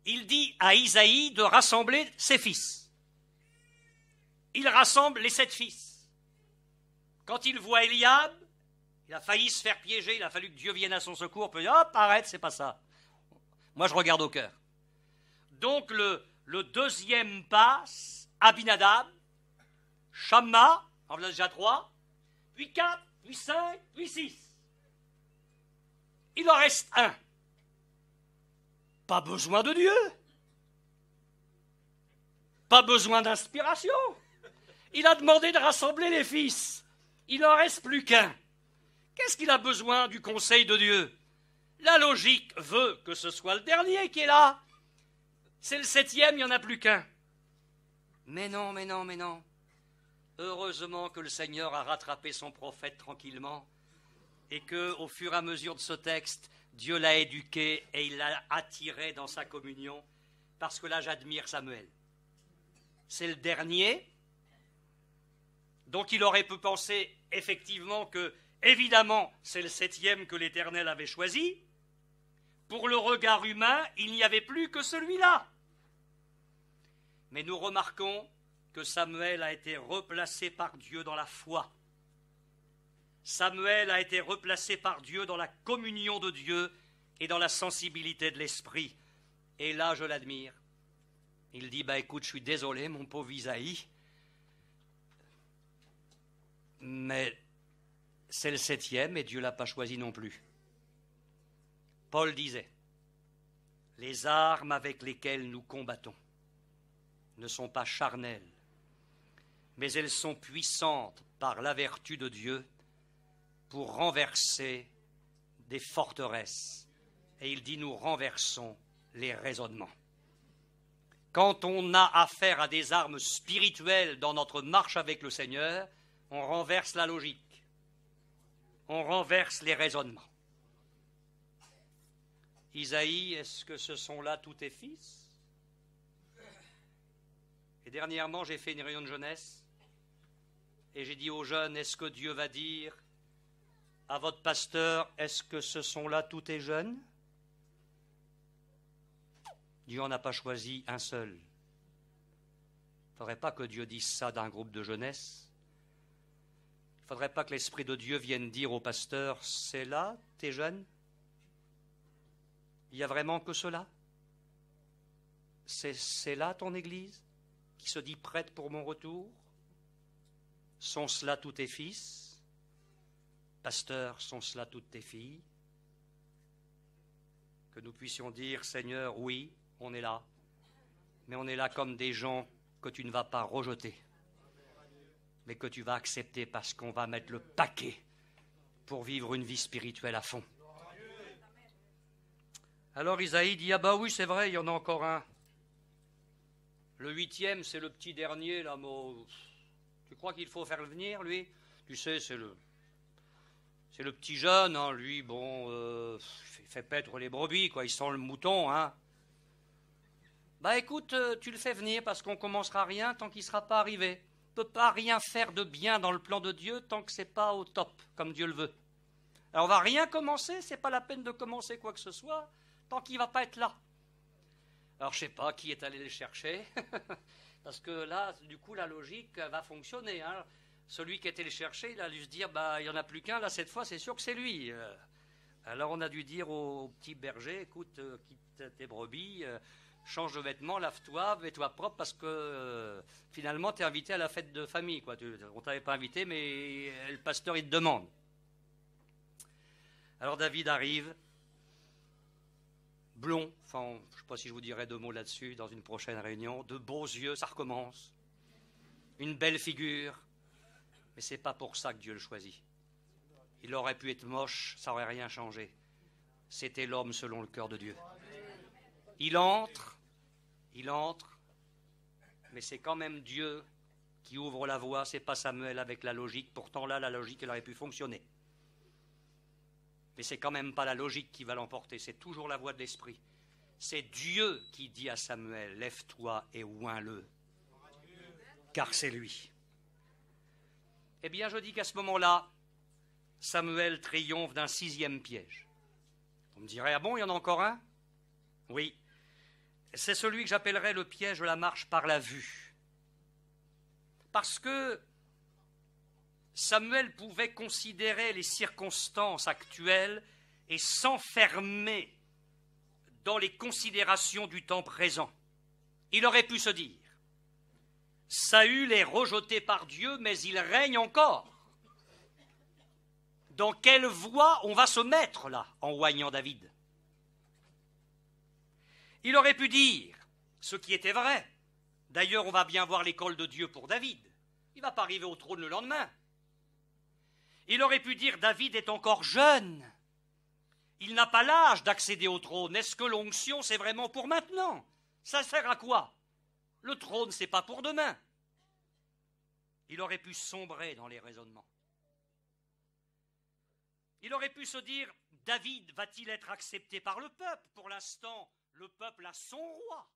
Il dit à Isaïe de rassembler ses fils. Il rassemble les 7 fils. Quand il voit Éliab, il a failli se faire piéger, il a fallu que Dieu vienne à son secours, puis hop, arrête, c'est pas ça. Moi, je regarde au cœur. Donc, le deuxième passe, Abinadab, Shamma, en voilà déjà 3, puis 4, puis 5, puis 6. Il en reste un. Pas besoin de Dieu. Pas besoin d'inspiration. Il a demandé de rassembler les fils. Il n'en reste plus qu'un. Qu'est-ce qu'il a besoin du conseil de Dieu? La logique veut que ce soit le dernier qui est là. C'est le 7e, il n'y en a plus qu'un. Mais non, mais non, mais non. Heureusement que le Seigneur a rattrapé son prophète tranquillement et que, au fur et à mesure de ce texte, Dieu l'a éduqué et il l'a attiré dans sa communion, parce que là, j'admire Samuel. C'est le dernier, donc il aurait pu penser effectivement que, évidemment, c'est le 7e que l'Éternel avait choisi. Pour le regard humain, il n'y avait plus que celui-là. Mais nous remarquons que Samuel a été replacé par Dieu dans la foi. Samuel a été replacé par Dieu dans la communion de Dieu et dans la sensibilité de l'esprit. Et là, je l'admire. Il dit, écoute, je suis désolé, mon pauvre Isaïe, mais c'est le 7e et Dieu ne l'a pas choisi non plus. Paul disait, les armes avec lesquelles nous combattons ne sont pas charnelles, mais elles sont puissantes par la vertu de Dieu pour renverser des forteresses. Et il dit, nous renversons les raisonnements. Quand on a affaire à des armes spirituelles dans notre marche avec le Seigneur, on renverse la logique, on renverse les raisonnements. Isaïe, est-ce que ce sont là tous tes fils? Et dernièrement, j'ai fait une réunion de jeunesse et j'ai dit aux jeunes, est-ce que Dieu va dire à votre pasteur, est-ce que ce sont là tous tes jeunes? Dieu n'en a pas choisi un seul. Il ne faudrait pas que Dieu dise ça d'un groupe de jeunesse. Il ne faudrait pas que l'Esprit de Dieu vienne dire au pasteur, c'est là tes jeunes? Il n'y a vraiment que cela? C'est là ton Église qui se dit prête pour mon retour? Sont cela tous tes fils? Pasteur, sont cela toutes tes filles? Que nous puissions dire, Seigneur, oui, on est là, mais on est là comme des gens que tu ne vas pas rejeter, mais que tu vas accepter parce qu'on va mettre le paquet pour vivre une vie spirituelle à fond. Alors Isaïe dit, ah bah oui, c'est vrai, il y en a encore un. Le 8e, c'est le petit dernier, là, tu crois qu'il faut faire venir, lui? Tu sais, c'est le petit jeune, hein, lui, bon, il fait paître les brebis, quoi, il sent le mouton, hein. Bah écoute, tu le fais venir parce qu'on commencera rien tant qu'il ne sera pas arrivé. On ne peut pas rien faire de bien dans le plan de Dieu tant que ce n'est pas au top, comme Dieu le veut. Alors on ne va rien commencer, ce n'est pas la peine de commencer quoi que ce soit, tant qu'il ne va pas être là. Alors je ne sais pas qui est allé le chercher, parce que là, du coup, la logique va fonctionner, hein. Celui qui a été le chercher, il a dû se dire, bah, il n'y en a plus qu'un, là, cette fois, c'est sûr que c'est lui. Alors on a dû dire au petit berger, écoute, quitte tes brebis, change de vêtements, lave-toi, mets-toi propre, parce que finalement, tu es invité à la fête de famille, quoi. On ne t'avait pas invité, mais le pasteur, il te demande. Alors David arrive, blond, enfin, je ne sais pas si je vous dirai 2 mots là-dessus dans une prochaine réunion, de beaux yeux, ça recommence, une belle figure, mais ce n'est pas pour ça que Dieu le choisit. Il aurait pu être moche, ça n'aurait rien changé. C'était l'homme selon le cœur de Dieu. Il entre, mais c'est quand même Dieu qui ouvre la voie, c'est pas Samuel avec la logique. Pourtant là, la logique, elle aurait pu fonctionner. Mais c'est quand même pas la logique qui va l'emporter, c'est toujours la voix de l'esprit. C'est Dieu qui dit à Samuel, lève-toi et oins-le, car c'est lui. Eh bien, je dis qu'à ce moment-là, Samuel triomphe d'un 6e piège. Vous me direz, ah bon, il y en a encore un? Oui. C'est celui que j'appellerais le piège de la marche par la vue. Parce que Samuel pouvait considérer les circonstances actuelles et s'enfermer dans les considérations du temps présent. Il aurait pu se dire, Saül est rejeté par Dieu, mais il règne encore. Dans quelle voie on va se mettre là, en oignant David? Il aurait pu dire, ce qui était vrai, d'ailleurs on va bien voir l'école de Dieu pour David, il ne va pas arriver au trône le lendemain. Il aurait pu dire, David est encore jeune, il n'a pas l'âge d'accéder au trône, est-ce que l'onction c'est vraiment pour maintenant? Ça sert à quoi? Le trône c'est pas pour demain. Il aurait pu sombrer dans les raisonnements. Il aurait pu se dire, David va-t-il être accepté par le peuple? Pour l'instant, le peuple a son roi.